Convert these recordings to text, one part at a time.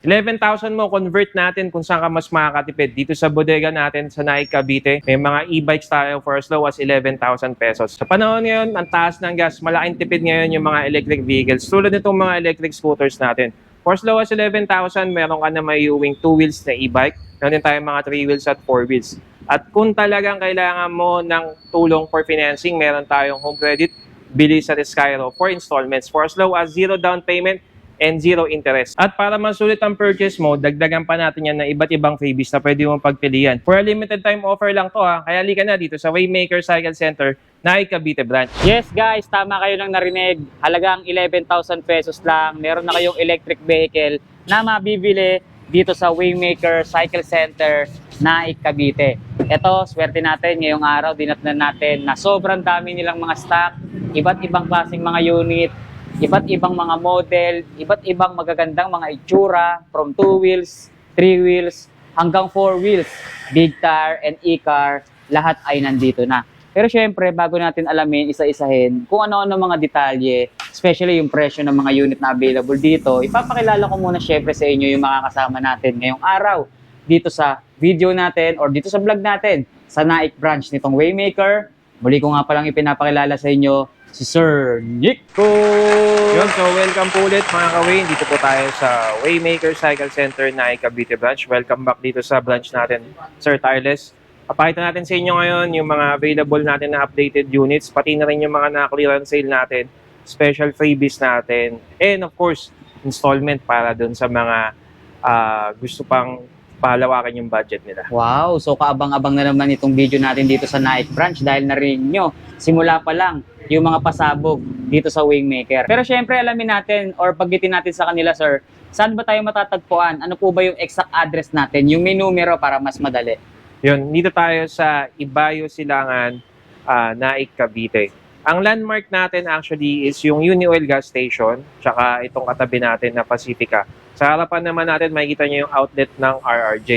11,000 mo, convert natin kung saan ka mas makakatipid. Dito sa bodega natin sa Nike Cavite, may mga e-bikes tayo for as low as 11,000 pesos. Sa panahon ngayon, ang taas ng gas, malaking tipid ngayon yung mga electric vehicles. Tulad nitong mga electric scooters natin. For as low as 11,000, meron ka na may uwing 2 wheels na e-bike. Meron din tayo mga 3 wheels at 4 wheels. At kung talagang kailangan mo ng tulong for financing, meron tayong home credit, bili sa Rescairo for installments. For as low as 0 down payment, and 0 interest. At para masulit ang purchase mo, dagdagan pa natin yan ng iba't ibang freebies na pwede mong pagpilian. For a limited time offer lang to ha, kaya halika na dito sa Waymaker Cycle Center, Nike Cavite branch. Yes guys, tama kayo lang narinig. Halagang 11,000 pesos lang. Meron na kayong electric vehicle na mabibili dito sa Waymaker Cycle Center, Nike Cavite. Ito, swerte natin ngayong araw, dinatnan natin na sobrang dami nilang mga stock, iba't ibang klaseng mga unit, iba't ibang mga model, iba't ibang magagandang mga itsura, from 2 wheels, 3 wheels, hanggang 4 wheels, big car and e-car, lahat ay nandito na. Pero syempre, bago natin alamin, isa-isahin, kung ano-ano mga detalye, especially yung presyo ng mga unit na available dito, ipapakilala ko muna syempre sa inyo yung mga kasama natin ngayong araw, dito sa video natin or dito sa vlog natin, sa Nike branch nitong Waymaker. Muli ko nga palang ipinapakilala sa inyo, si Sir Nico! Yun, so welcome po ulit mga ka-Wayne. Dito po tayo sa Waymaker Cycle Center, Nike Cavite branch. Welcome back dito sa branch natin, Sir Tireless. Papakita natin sa inyo ngayon yung mga available natin na updated units, pati na rin yung mga na-clearance sale natin, special freebies natin, and of course, installment para dun sa mga gusto pang pahalawakan yung budget nila. Wow! So kaabang-abang na naman itong video natin dito sa Nike branch dahil narinig nyo, simula pa lang yung mga pasabog dito sa Waymaker. Pero syempre alamin natin or paggitin natin sa kanila, sir, saan ba tayo matatagpuan? Ano po ba yung exact address natin? Yung may numero para mas madali. Yun, dito tayo sa Ibayo Silangan, Nike Cavite. Ang landmark natin actually is yung Uni-Oil gas station, tsaka itong katabi natin na Pacifica. Sa harapan naman natin, makikita nyo yung outlet ng RRJ.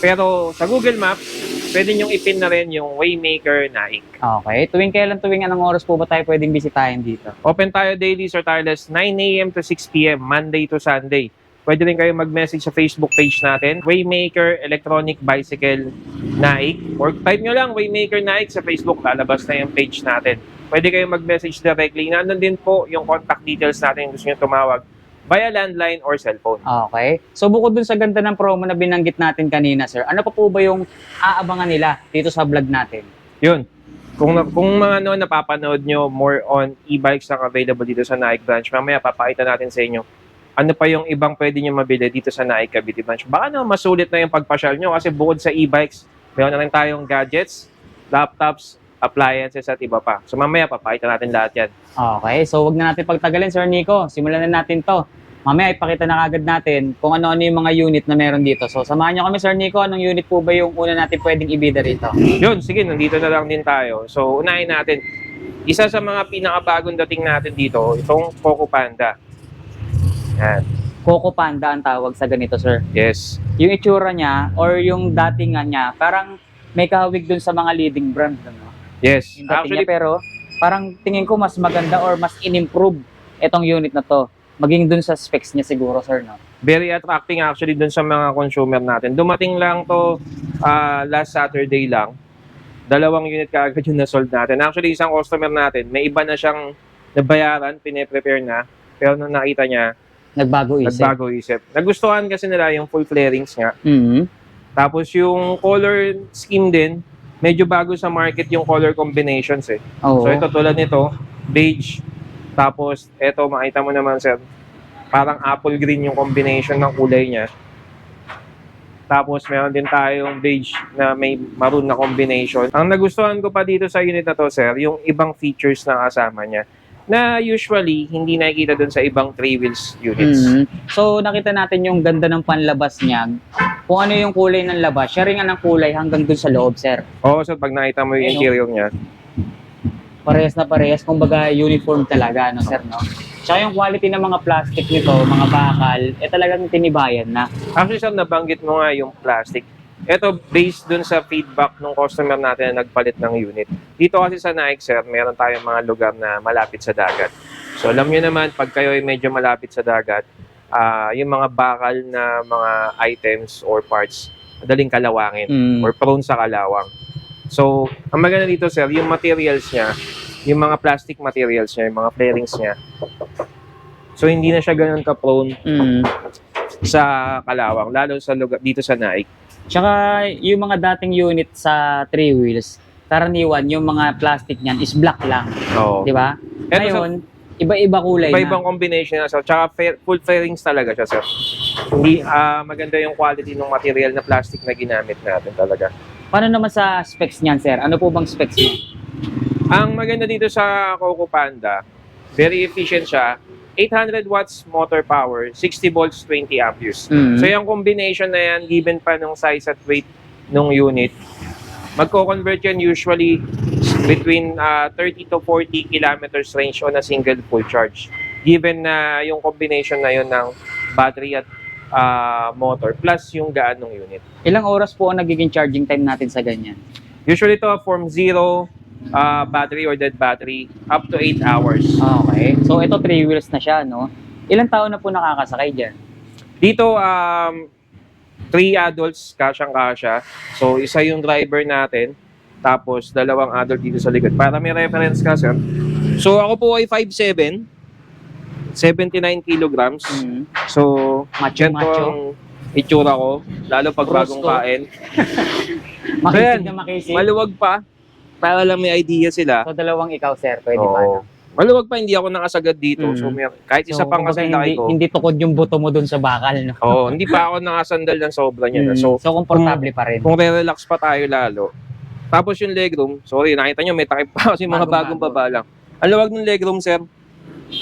Pero sa Google Maps, pwede nyo ipin na rin yung Waymaker Nike. Okay. Tuwing anong oras po ba tayo pwedeng bisitahin dito? Open tayo daily, Sir Tireless, 9 a.m. to 6 p.m., Monday to Sunday. Pwede rin kayo mag-message sa Facebook page natin, Waymaker Electronic Bicycle Nike. Or type nyo lang, Waymaker Nike sa Facebook, lalabas na yung page natin. Pwede kayo mag-message directly. Nandun din po yung contact details natin kung gusto nyo tumawag via landline or cellphone. Okay. So bukod dun sa ganda ng promo na binanggit natin kanina, sir, ano pa po ba yung aabangan nila dito sa vlog natin? Yun. Kung mga napapanood nyo more on e-bikes na available dito sa Nike branch, mamaya papakita natin sa inyo ano pa yung ibang pwede nyo mabili dito sa Nike Cavite branch. Baka masulit na yung pagpasyal nyo kasi bukod sa e-bikes, meron na rin tayong gadgets, laptops, appliances at iba pa. So mamaya papakita natin lahat yan. Okay. So wag na natin pagtagalin, Sir Nico. Simulan na natin to. Mamaya ipakita na agad natin kung ano-ano yung mga unit na meron dito. So samahan nyo kami, Sir Nico. Anong unit po ba yung una natin pwedeng ibida rito? Yun, sige, nandito na lang din tayo. So unahin natin, isa sa mga pinakabagong dating natin dito, itong Coco Panda. Yan. Coco Panda ang tawag sa ganito, sir. Yes. Yung itsura niya or yung datingan niya, parang may kahawig dun sa mga leading brand. Ano? Yes. Yung dating niya, pero parang tingin ko mas maganda or mas in-improve itong unit na to. Maging dun sa specs niya siguro, sir, no? Very attracting actually dun sa mga consumer natin. Dumating lang to last Saturday lang. 2 unit kaagad yung na-sold natin. Actually, isang customer natin, may iba na siyang nabayaran, pine-prepare na. Pero nung nakita niya, Nagbago isip. Nagustuhan kasi nila yung full flarings nga. Mm-hmm. Tapos yung color scheme din, medyo bago sa market yung color combinations eh. Oo. So ito tulad nito, beige. Tapos ito makita mo naman sir, parang apple green yung combination ng kulay niya. Tapos meron din tayong beige na may maroon na combination. Ang nagustuhan ko pa dito sa unit na to sir, yung ibang features na kasama niya na usually hindi nakikita dun sa ibang 3 wheels units. Mm-hmm. So nakita natin yung ganda ng panlabas niya. Kung ano yung kulay ng labas, siya rin nga ng kulay hanggang dun sa loob, sir. Oo, so pag nakita mo yung interior niya, Parehas na parehas, kumbaga uniform talaga, no, sir, no? Tsaka yung quality ng mga plastic nito, mga bakal, talagang tinibayan na. actually sir, nabanggit mo nga yung plastic. Ito, based dun sa feedback ng customer natin na nagpalit ng unit. Dito kasi sa Nike, sir, meron tayong mga lugar na malapit sa dagat. So, alam nyo naman, pag kayo ay medyo malapit sa dagat, yung mga bakal na mga items or parts, madaling kalawangin or prone sa kalawang. So, ang maganda dito sir, yung materials niya, yung mga plastic materials niya, yung mga fairings niya. So, hindi na siya ganun ka-prone sa kalawang, lalo sa lugar, dito sa Nike. Tsaka yung mga dating unit sa 3 wheels, karaniwan yung mga plastic niyan is black lang, Oo. di ba? Eto, Ngayon, iba-iba kulay iba-ibang na. combination na sir. Tsaka full fairings talaga siya sir. Hindi, maganda yung quality ng material na plastic na ginamit natin talaga. Paano naman sa specs niyan, sir? Ano po bang specs niya? Ang maganda dito sa Coco Panda, very efficient siya. 800 watts motor power, 60 volts, 20 amperes. So yung combination na yan, given pa ng size at weight ng unit, magko-convert yan usually between 30 to 40 kilometers range on a single full charge. Given na yung combination na yun ng battery at motor plus yung gaan ng unit. Ilang oras po ang nagiging charging time natin sa ganyan? Usually to from zero battery or dead battery up to 8 hours. Okay. So ito 3 wheels na siya, no? Ilang taon na po nakakasakay dyan? Dito 3 adults kasyang-kasya. So isa yung driver natin tapos 2 adult dito sa likod. Para may reference ka sir. So ako po ay 5'7", 79 kilograms. So ganito ang itsura ko lalo pag bagong kain. Makisig na makisig. Maluwag pa. Para lang may idea sila. So dalawang ikaw, sir. Pwede pa, no? Maluwag pa, hindi ako nakasagad dito. So, kahit isa pang kumbaga, kasandali ko. hindi tukod yung buto mo dun sa bakal, no? Oo, hindi pa ako nakasandal ng sobra niya. So komportable pa rin. Kung re-relax pa tayo lalo. Tapos yung legroom, sorry, nakita nyo, may takip pa kasi mga bagong baba lang. Ang luwag ng legroom, sir.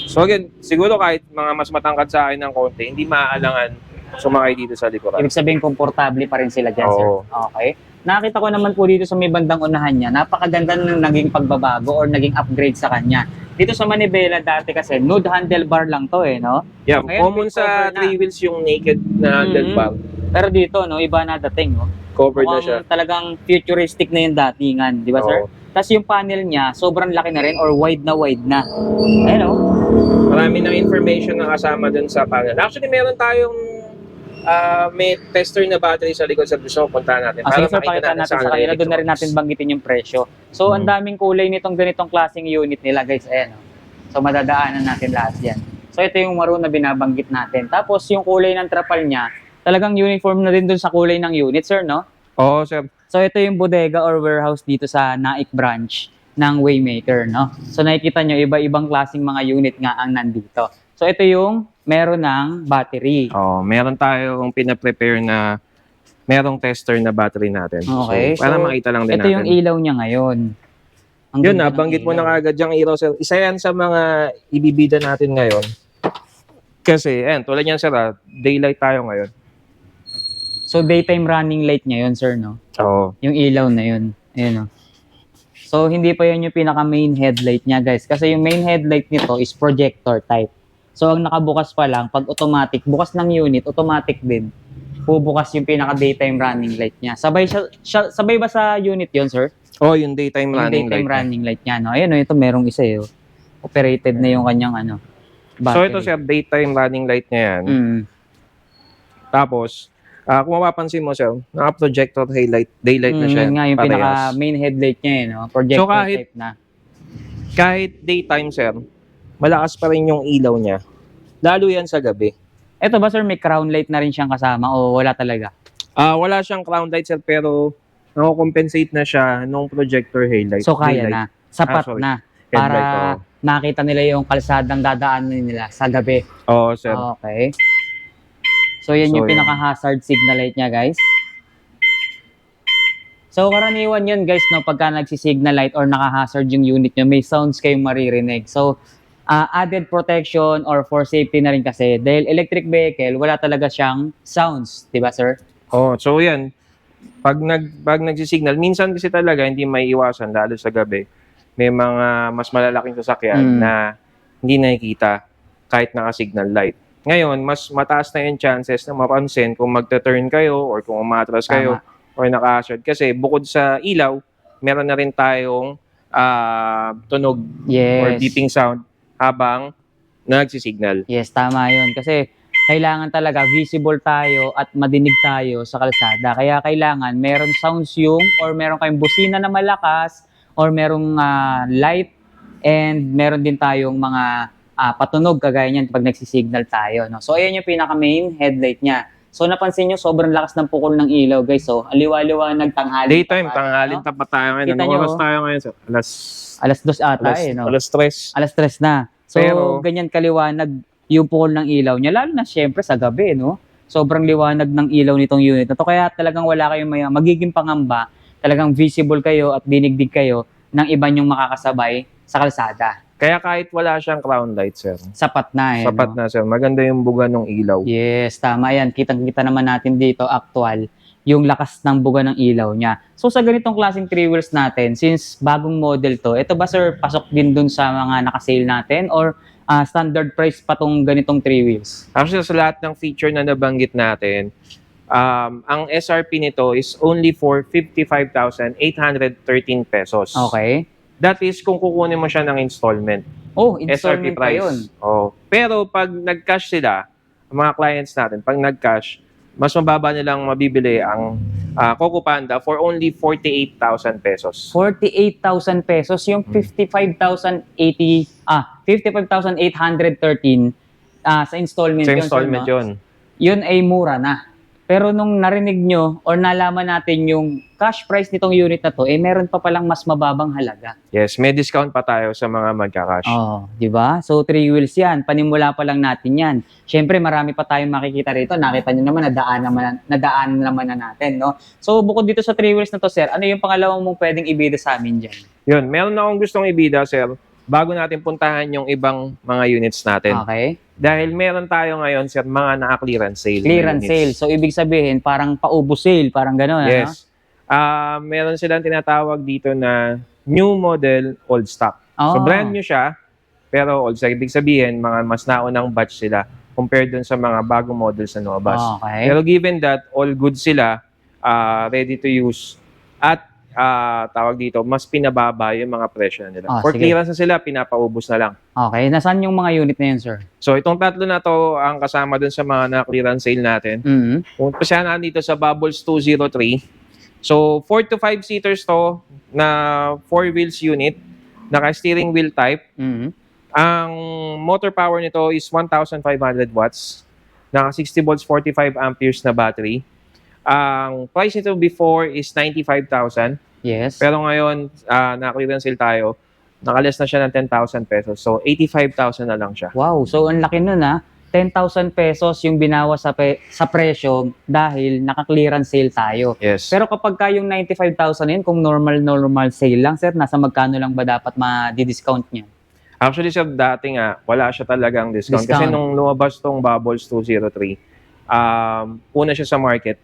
So again, siguro kahit mga mas matangkad sa akin ng konti, hindi maaalangan sumakay dito sa likuran. Ibig sabihin, komportable pa rin sila dyan, sir. Okay. Nakita ko naman po dito sa may bandang unahan niya, napakaganda ng naging pagbabago or naging upgrade sa kanya. Dito sa Manibela dati kasi, nude handlebar lang to no? Yeah, Ngayon, common sa 3 wheels yung naked na handlebar. Pero dito, no, iba na dating, no? Covered na siya. Talagang futuristic na yung datingan, di ba, sir? Tapos yung panel niya, sobrang laki na rin or wide na. Ayun, no? Marami ng information na kasama dun sa panel. Actually, meron tayong may tester na battery sa likod sa gusto puntahan natin. Sige sir, pakita natin sa kanila. Doon na rin natin banggitin yung presyo. So, ang daming kulay nitong ganitong klaseng unit nila, guys. Ayan, no? So, madadaanan natin lahat yan. So, ito yung maroon na binabanggit natin. Tapos, yung kulay ng trapal niya, talagang uniform na din doon sa kulay ng unit, sir, no? Oo, sir. So, ito yung bodega or warehouse dito sa Nike branch ng Waymaker, no? So, nakikita nyo, iba-ibang klaseng mga unit nga ang nandito. So, ito yung meron ng battery. Meron tayong pina-prepare na merong tester na battery natin. Okay. So, para makita lang din ito natin. Ito yung ilaw niya ngayon. Yun na, banggit mo na kagad yung ilaw, sir. Isa yan sa mga ibibida natin ngayon. Kasi, tulad yan, sir, daylight tayo ngayon. So, daytime running light niya yun, sir, no? Oo. Yung ilaw na yun. Ayan, no? So, hindi pa yun yung pinaka-main headlight niya, guys. Kasi yung main headlight nito is projector type. So, ang nakabukas pa lang, pag automatic, bukas ng unit, automatic din, bubukas yung pinaka-daytime running light niya. Sabay ba sa unit yun, sir? Yung daytime running light. Daytime running light niya, no? Ayun, no, ito merong isa, operated na yung kanyang, battery. So, ito, sir, daytime running light niya yan. Tapos, kung mapapansin mo, sir, naka-projector daylight na siya. Yun nga, yung pinaka-main headlight niya, no? Projector type na. Kahit daytime, sir, malakas pa rin yung ilaw niya. Lalo yan sa gabi. Ito ba, sir, may crown light na rin siyang kasama o wala talaga? Wala siyang crown light, sir, pero nako-compensate na siya nung projector headlight. So, kaya na. Sapat na. Para makita nila yung kalsadang dadaanan nila sa gabi. Oo, sir. Okay. So, yan yung pinaka-hazard signal light niya, guys. So, karaniwan yun, guys, no, pagka nagsi-signal light or naka-hazard yung unit nyo, may sounds kayong maririnig. So, added protection or for safety na rin kasi dahil electric vehicle, wala talaga siyang sounds, di ba, sir? So yan. Pag nagsisignal, minsan kasi talaga hindi may iwasan, lalo sa gabi. May mga mas malalaking sasakyan na hindi nakikita kahit naka-signal light. Ngayon, mas mataas na yung chances na mapansin kung magta-turn kayo or kung umatras kayo or naka-hazard. Kasi bukod sa ilaw, meron na rin tayong tunog or beeping sound habang nagsisignal. Yes, tama yun. Kasi kailangan talaga visible tayo at madinig tayo sa kalsada. Kaya kailangan meron sounds yung or meron kayong busina na malakas or merong light and meron din tayong mga patunog kagaya niyan pag nagsisignal tayo. No? So ayan yung pinaka-main headlight niya. So napansin nyo, sobrang lakas ng pukol ng ilaw guys. So aliwa-liwanag tanghali. Daytime, tanghalin tapat tayo ngayon. Kita Anong nyo, oras tayo ngayon, sir? Alas 2 ata no? Alas 3. Alas 3 na. So Pero- ganyan kaliwanag yung pukol ng ilaw niya. Lalo na syempre sa gabi, no? Sobrang liwanag ng ilaw nitong unit na to. Kaya talagang wala kayong magiging pangamba. Talagang visible kayo at dinigdig kayo ng iba nyong makakasabay sa kalsada. Kaya kahit wala siyang crown light, sir. Sapat na eh. Sapat na, sir. Maganda yung buga ng ilaw. Yes, tama yan. Kitang-kita naman natin dito, actual, yung lakas ng buga ng ilaw niya. So sa ganitong klaseng 3 wheels natin, since bagong model to, ito ba sir, pasok din dun sa mga nakasale natin or standard price pa tong ganitong 3 wheels? Actually, sa lahat ng feature na nabanggit natin, ang SRP nito is only for 55,813 pesos. Okay. That is kung kukunin mo siya ng installment. Oh, SRP installment pa price. yun. Oh. Pero pag nag-cash sila, ang mga clients natin, pag nag-cash, mas mababa nilang mabibili ang Coco Panda for only 48,000 pesos. 48,000 pesos, yung 55,813 sa installment Sa yun. installment sir, no? yun. Yun ay mura na. Pero nung narinig nyo or nalaman natin yung cash price nitong unit na to, eh meron pa palang mas mababang halaga. Yes, may discount pa tayo sa mga magka-cash. Oh, di ba? So 3 wheels yan, panimula pa lang natin yan. Syempre marami pa tayong makikita rito. Nakita nyo naman, nadaan naman na natin, no? So bukod dito sa 3 wheels na to, sir, ano yung pangalawang mong pwedeng ibida sa amin dyan? Yun, meron na akong gustong ibida, sir, bago natin puntahan yung ibang mga units natin. Okay? Dahil meron tayo ngayon, sir, mga naka-clearance sale. na Clearance units. sale. So ibig sabihin, parang paubos sale, parang gano'n. Yes. Meron silang tinatawag dito na new model, old stock. So Oh. brand new siya, pero old stock. Ibig sabihin, mga mas naunang batch sila compared dun sa mga bagong models na lumabas. Okay. Pero given that all good sila, ready to use, at tawag dito, mas pinababa yung mga presyo na nila. For Sige. clearance na sila, pinapaubos na lang. Okay. Nasaan yung mga unit na yun, sir? So itong tatlo na to ang kasama dun sa mga na-clearance sale natin. Mhm. Pumunta dito sa Bubbles 203. So 4 to 5 seaters to na 4 wheels unit, naka-steering wheel type. Mhm. Ang motor power nito is 1,500 watts. Naka 60 volts, 45 amperes na battery. Ang price nito before is 95,000. Yes. Pero ngayon, na-clearance sale tayo. Nakaless na siya ng 10,000 pesos. So 85,000 na lang siya. Wow, so ang laki nun 10,000 pesos yung binawas sa presyo dahil naka-clearance sale tayo. Yes. Pero kapag ka yung 95,000 yun, kung normal sale lang, sir, nasa magkano lang ba dapat ma-discount niya? Actually, sir, dati nga, wala siya talagang discount. Kasi Discount. nung lumabas tong Bubbles 203, una siya sa market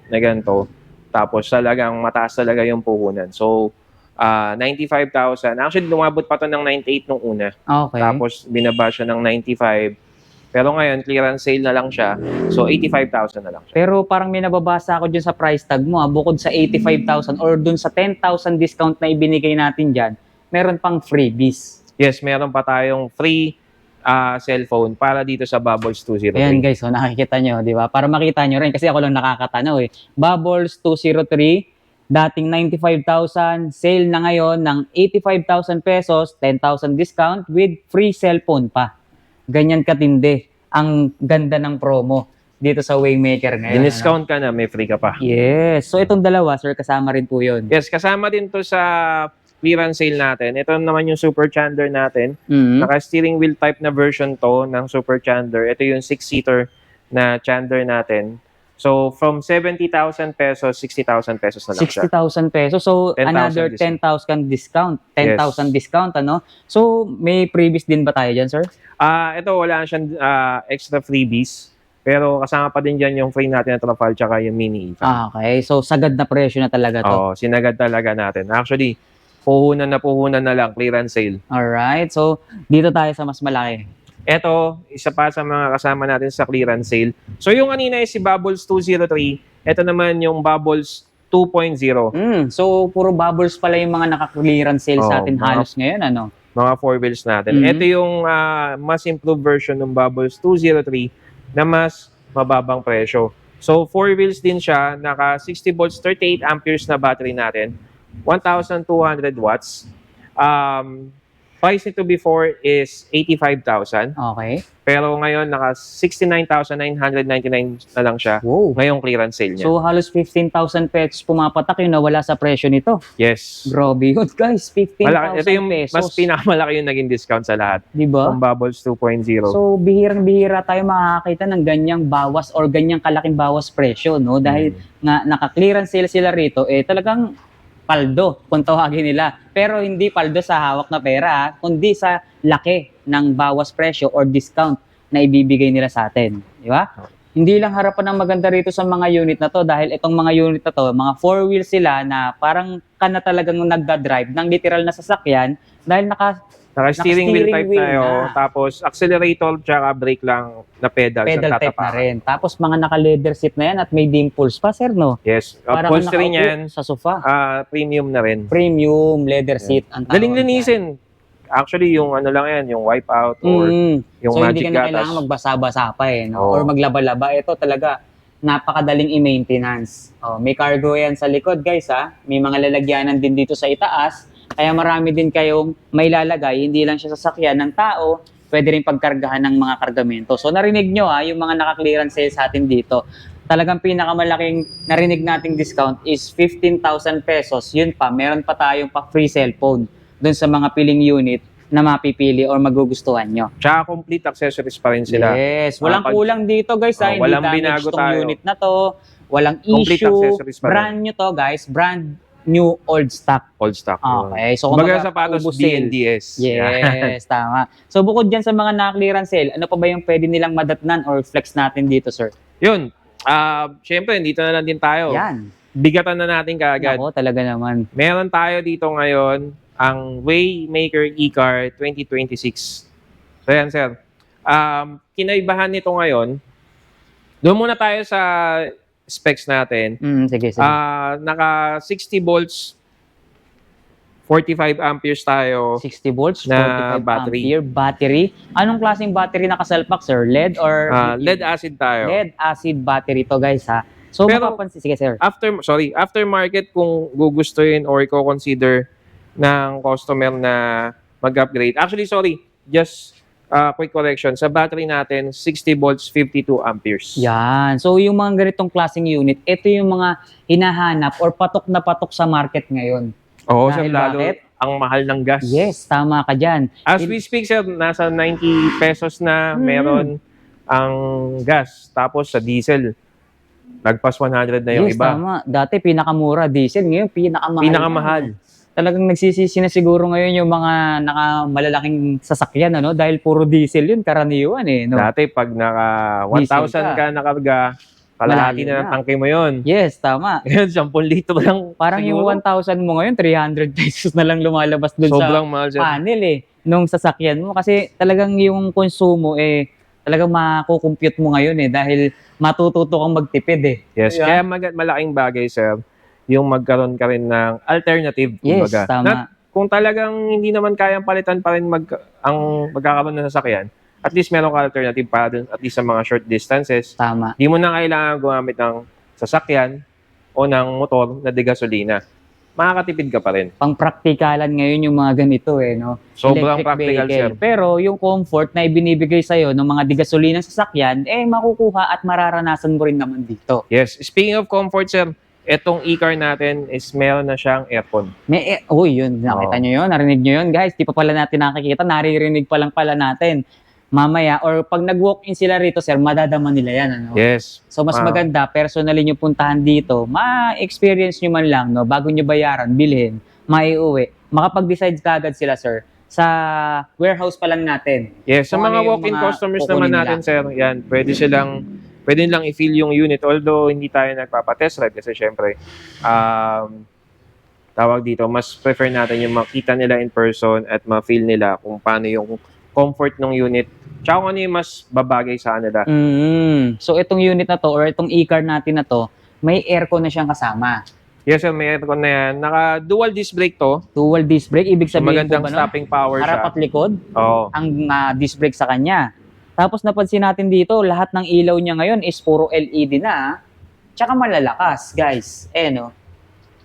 na ganito. Tapos talagang mataas talaga yung puhunan. So, 95,000. Actually, lumabot pa to ng 98 nung una. Okay. Tapos, binaba siya ng 95. Pero ngayon, clearance sale na lang siya. So, 85,000 na lang siya. Pero parang may nababasa ako dyan sa price tag mo, bukod sa 85,000 or dun sa 10,000 discount na ibinigay natin dyan, meron pang freebies. Yes, meron pa tayong free cellphone para dito sa Bubbles 203. Ayan guys, so nakikita nyo, di ba? Para makita nyo rin, kasi ako lang nakakatanaw eh. Bubbles 203, dating 95,000, sale na ngayon ng 85,000 pesos, 10,000 discount with free cellphone pa. Ganyan katindi ang ganda ng promo dito sa Waymaker ngayon. Din-discount ka na, may free ka pa. Yes. So itong dalawa, sir, kasama rin po yun. Yes, kasama din to sa clearance sale natin. Ito naman yung Super Chandler natin. Mhm. Naka-steering wheel type na version to ng Super Chandler. Ito yung 6-seater na Chandler natin. So, from 70,000 pesos, 60,000 pesos na lang siya. 60,000 pesos. So, 10,000 another 10,000 discount. 10,000 discount, ano? So, may previous din ba tayo dyan, sir? Ito, wala na siyang extra freebies. Pero kasama pa din dyan yung free natin na Trafal tsaka yung mini EVA. Okay. So, sagad na presyo na talaga to. Oo, sinagad talaga natin. Actually, puhunan na lang, clearance sale. Alright. So, dito tayo sa mas malaki. Ito, isa pa sa mga kasama natin sa clearance sale. So, yung kanina is si Bubbles 203. Ito naman yung Bubbles 2.0. So, puro bubbles pala yung mga naka-clearance sale sa Oo, atin halos ngayon, ano? Mga 4 wheels natin. Mhm. Ito yung mas improved version ng Bubbles 203 na mas mababang presyo. So, 4 wheels din siya, naka 60 volts, 38 amperes na battery natin, 1,200 watts. Price nito before is 85,000. Okay. Pero ngayon, naka 69,999 na lang siya. Wow. Ngayong clearance sale niya. So halos 15,000 pesos pumapatak yun na wala sa presyo nito. Yes. Grabe yun guys, 15,000 Ito yung pesos. mas pinakamalaki yung naging discount sa lahat. Diba? Ang Bubbles 2.0. So bihirang-bihira tayo makakakita ng ganyang bawas or ganyang kalaking bawas presyo, no? Dahil nga naka-clearance sale sila rito, talagang paldo kung tawagin nila. Pero hindi paldo sa hawak na pera, kundi sa laki ng bawas presyo or discount na ibibigay nila sa atin. Di ba? Hindi lang harapan ng maganda rito sa mga unit na to dahil itong mga unit na to, mga 4-wheel sila na parang ka na talagang nagda-drive ng literal na sasakyan dahil Naka-steering wheel type wheel tayo, na. tapos accelerator tsaka brake lang na pedal pedal sa type na tatapakan. rin. Tapos mga naka-leather seat na yan at may dimples pa, sir, no? Yes. Para Upholstery kang niyan, nakaupo sa sofa. premium na rin. Premium leather seat. Ang tawag Galing yan. linisin. Actually, yung ano lang yan, yung wipeout or yung so, magic hindi ka na gatas. kailangan magbasa-basa pa no? Oo. Or maglaba-laba. Ito talaga, napakadaling i-maintenance. May cargo yan sa likod, guys, ha? May mga lalagyanan din dito sa itaas. Kaya marami din kayong may lalagay. Hindi lang siya sasakyan ng tao, pwede rin pagkargahan ng mga kargamento. So, narinig nyo, yung mga naka-clearance sale sa atin dito. Talagang pinakamalaking narinig nating discount is 15,000 pesos. Yun pa, meron pa tayong free cellphone dun sa mga piling unit na mapipili or magugustuhan nyo. Tsaka complete accessories pa rin sila. Yes, walang Pag- kulang dito guys. Hindi walang damaged binago tong tayo. unit na to. Walang Complete issue. accessories pa rin. Brand new to guys. Brand new old stock. Old stock. Okay. So, Kumbaga kumbaga, sapatos ubos sale. BNDS. Yan. Yes, tama. So, bukod dyan sa mga na-clearance sale, ano pa ba yung pwede nilang madatnan or flex natin dito, sir? Yun. Siyempre, dito na lang din tayo. Yan. Bigatan na natin kaagad. Ako, talaga naman. Meron tayo dito ngayon ang Waymaker e-car 2026. So yan, sir. Kinaibahan nito ngayon, doon muna tayo sa specs natin. Sige, sige. Naka 60 volts, 45 amperes tayo. 60 volts, na 45 battery. ampere battery. Anong klaseng battery nakasalpak, sir? LED or Lead acid tayo. LED acid battery to, guys, ha? So, Pero- mapapansin, sige, sir. Aftermarket kung gugustuhin or i-consider ng customer na mag-upgrade. Actually, just quick correction. Sa battery natin, 60 volts, 52 amperes. Yan. So, yung mga ganitong klaseng unit, ito yung mga hinahanap or patok na patok sa market ngayon. Oo, sir, Dahil lalo bakit? ang mahal ng gas. Yes, tama ka dyan. As we speak, sir, nasa 90 pesos na meron ang gas. Tapos sa diesel, nagpas 100 na yung Yes, iba. tama. Dati pinakamura diesel, ngayon pinakamahal. Pinakamahal. Talagang nagsisisi na siguro ngayon yung mga malalaking sasakyan, ano? Dahil puro diesel yun, karaniwan no? Dati, pag naka Diesel 1,000 ka nakarga, kalahati Malayo na ng na. tangke mo yun. Yes, tama. Ngayon, 10 litro lang. Parang yung siguro. 1,000 mo ngayon, 300 pesos na lang lumalabas dun Sobrang sa mahal, sir. panel nung sasakyan mo. Kasi talagang yung konsumo talagang makukompute mo ngayon dahil matututo kang magtipid Yes, Diba? kaya malaking bagay, sir, yung magkaroon ka rin ng alternative, Yes, kumbaga. tama. Kung talagang hindi naman kayang palitan pa rin ang magkakaroon ng sasakyan, at least meron ka alternative para dun, at least sa mga short distances. Tama. Di mo na kailangan gumamit ng sasakyan o ng motor na degasolina. Makakatipid ka pa rin. Pang-praktikalan ngayon yung mga ganito no? Sobrang Electric practical, vehicle. sir. Pero yung comfort na ibinibigay sa'yo ng mga digasolinang sasakyan, makukuha at mararanasan mo rin naman dito. Yes. Speaking of comfort, sir, etong e-car natin is meron na siyang aircon. Yun, nakita nyo yun, narinig nyo yun, guys. Di pa pala natin nakikita, naririnig pa lang pala natin. Mamaya, or pag nag-walk-in sila rito, sir, madadama nila yan, Yes. So, mas maganda, personally nyo puntahan dito, ma-experience nyo man lang, bago nyo bayaran, bilhin, maiuwi. Makapag-decide kagad sila, sir, sa warehouse pa lang natin. Yes, sa Kung mga ano yung walk-in mga customers kukunin naman nila. natin, sir, yan, pwede nilang i-feel yung unit. Although, hindi tayo nagpapatest ride kasi syempre, tawag dito, mas prefer natin yung makita nila in person at ma-feel nila kung paano yung comfort ng unit. Tsaka kung ano yung mas babagay sa kanila. So, itong unit na to, or itong e-car natin na to, may aircon na siyang kasama. Yes, sir, may aircon na yan. Naka-dual disc brake to. Dual disc brake, ibig So, sabihin magandang po ba, stopping power harap siya. at likod, Oo. ang disc brake sa kanya. Tapos napansin natin dito, lahat ng ilaw niya ngayon is puro LED na. Tsaka malalakas, guys. No?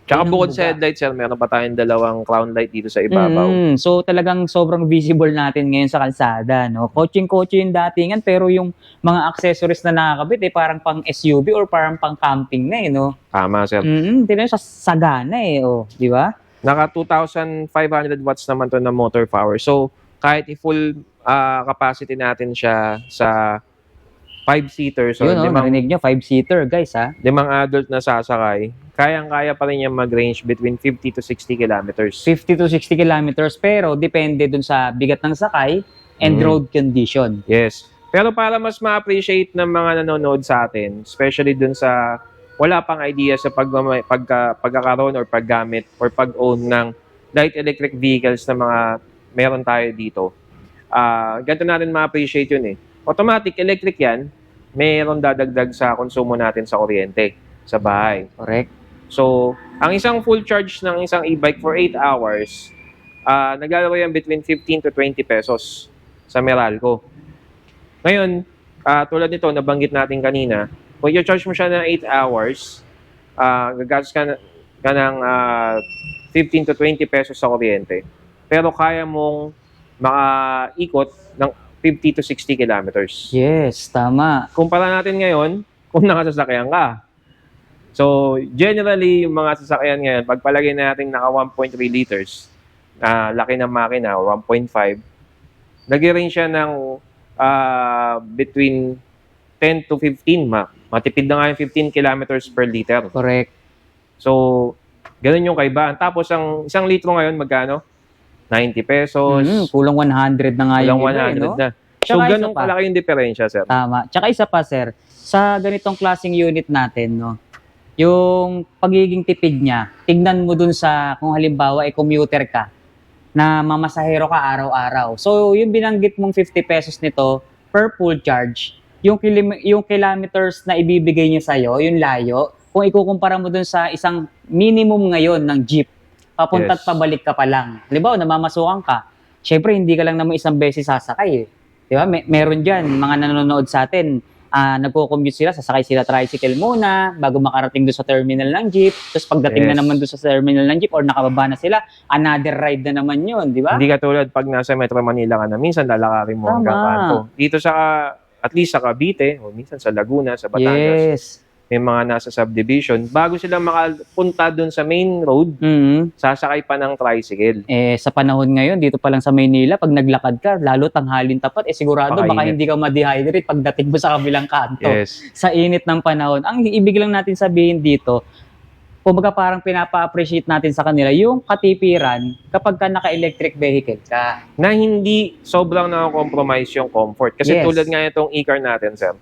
Tsaka Yun ang bukod buga. sa headlight, sir, meron pa tayong dalawang crown light dito sa ibabaw. So talagang sobrang visible natin ngayon sa kalsada, no? Coaching-coaching yung datingan, pero yung mga accessories na nakakabit, parang pang SUV or parang pang camping na, no? Tama, sir. Tingnan nyo, sa sagana, di ba? Naka 2,500 watts naman to na motor power. So, kahit i-full capacity natin siya sa 5-seater, so Yun, narinig nyo, 5-seater, guys, ha? 5 adult na sasakay, kayang-kaya pa rin niya mag-range between 50 to 60 kilometers. 50 to 60 kilometers, pero depende dun sa bigat ng sakay and road condition. Yes. Pero para mas ma-appreciate ng mga nanonood sa atin, especially dun sa wala pang idea sa pagkakaroon or paggamit or pag-own ng light electric vehicles na mga meron tayo dito, ganito natin ma-appreciate yun eh. Automatic, electric yan, meron dadagdag sa konsumo natin sa kuryente sa bahay. Correct. So, ang isang full charge ng isang e-bike for 8 hours, naglalaro yan between 15 to 20 pesos sa Meralco. Ngayon, tulad nito, nabanggit natin kanina, kung i-charge mo siya ng 8 hours, gagastos ka ng 15 to 20 pesos sa kuryente. Pero kaya mong makaikot ng 50 to 60 kilometers. Yes, tama. Kumpara natin ngayon, kung nakasasakyan ka. So, generally, yung mga sasakyan ngayon, pagpalagay natin naka 1.3 liters, laki ng makina, 1.5, nag-range siya ng between 10 to 15. Matipid na nga yung 15 kilometers per liter. Correct. So, ganun yung kaibahan. Tapos, ang isang litro ngayon, magkano? 90 pesos. Kulang 100 na nga Kulang yung iba, 100 no? na. So, Tsaka ganun isa pa. kalaki yung diferensya, sir. Tama. Tsaka isa pa, sir, sa ganitong klaseng unit natin, no, yung pagiging tipid niya, tignan mo dun sa, kung halimbawa, commuter ka, na mamasahero ka araw-araw. So, yung binanggit mong 50 pesos nito per full charge, yung kilometers na ibibigay niya sa'yo, yung layo, kung ikukumpara mo dun sa isang minimum ngayon ng jeep, papunta at Yes. pabalik ka pa lang. Halimbawa, namamasukan ka, syempre, hindi ka lang naman isang beses sasakay. Di ba? Meron dyan, mga nanonood sa atin, nagko-commute sila, sasakay sila tricycle muna, bago makarating doon sa terminal ng jeep, tapos pagdating na Yes. naman doon sa terminal ng jeep, or nakababa na sila, another ride na naman yun, di ba? Hindi katulad pag nasa Metro Manila ka na, minsan lalakarin mo hanggang Tama. kanto. Dito sa, at least sa Cavite, o minsan sa Laguna, sa Batangas, Yes. may mga nasa subdivision, bago sila makapunta dun sa main road, sasakay pa ng tricycle. Sa panahon ngayon, dito pa lang sa Maynila, pag naglakad ka, lalo tanghalin tapat, sigurado baka Pakainit. hindi ka ma-dehydrate pagdating mo sa kabilang kanto. Yes. Sa init ng panahon. Ang ibig lang natin sabihin dito, kumbaga parang pinapa-appreciate natin sa kanila yung katipiran kapag ka naka-electric vehicle ka. Na hindi sobrang na-compromise yung comfort. Kasi Yes. tulad nga itong e-car natin, sir,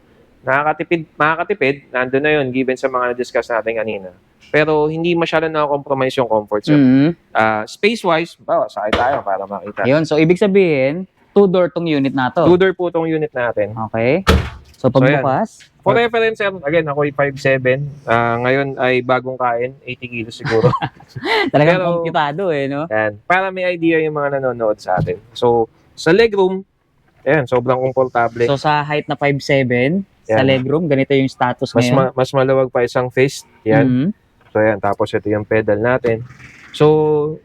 makakatipid, nandun na yun, given sa mga na-discuss natin kanina. Pero hindi masyado na-compromise yung comfort, sir. Space-wise, sakay tayo para makita. Ayun, so ibig sabihin, two-door tong unit na to. Two-door po itong unit natin. Okay. So pagbukas, For reference, sir, again, ako'y 5'7". Ngayon ay bagong kain, 80 kilos siguro. talagang Pero- komplikado no? Yan. Para may idea yung mga nanonood sa atin. So, sa legroom, ayan, sobrang komportable. So sa height na 5'7", sa Yan. legroom, ganito yung status ngayon. Mas maluwag pa isang fist. Yan. Mhm. So, ayan. Tapos, ito yung pedal natin. So,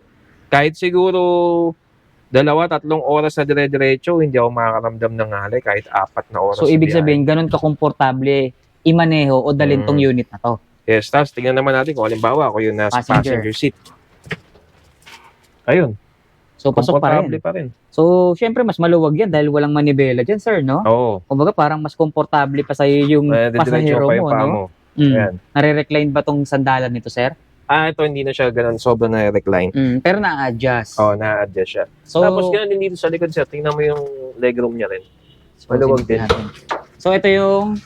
kahit siguro 2-3 oras na dire-diretso, hindi ako makakaramdam ng ngalay kahit 4 na oras. So sa ibig biyahe. sabihin, ganun ka-komportable imaneho o dalhin tong unit na to. Yes, tapos tingnan naman natin kung halimbawa ako yung nasa Passenger. passenger seat. Ayun, So pasok pa komportable rin. pa rin. So syempre mas maluwag yan dahil walang manibela dyan, sir, no? Oo. Kumbaga parang mas komportable pa sa'yo yung Diretso pasahero pa yung mo, paa no? mo. Mm. Ayan. Nare-recline ba tong sandalan nito, sir? Ito hindi na siya ganun sobrang na-recline. Pero na-adjust. Oo, na-adjust siya. So, Tapos ganun din dito sa likod, sir. Tingnan mo yung legroom niya rin. maluwag din. natin. So ito yung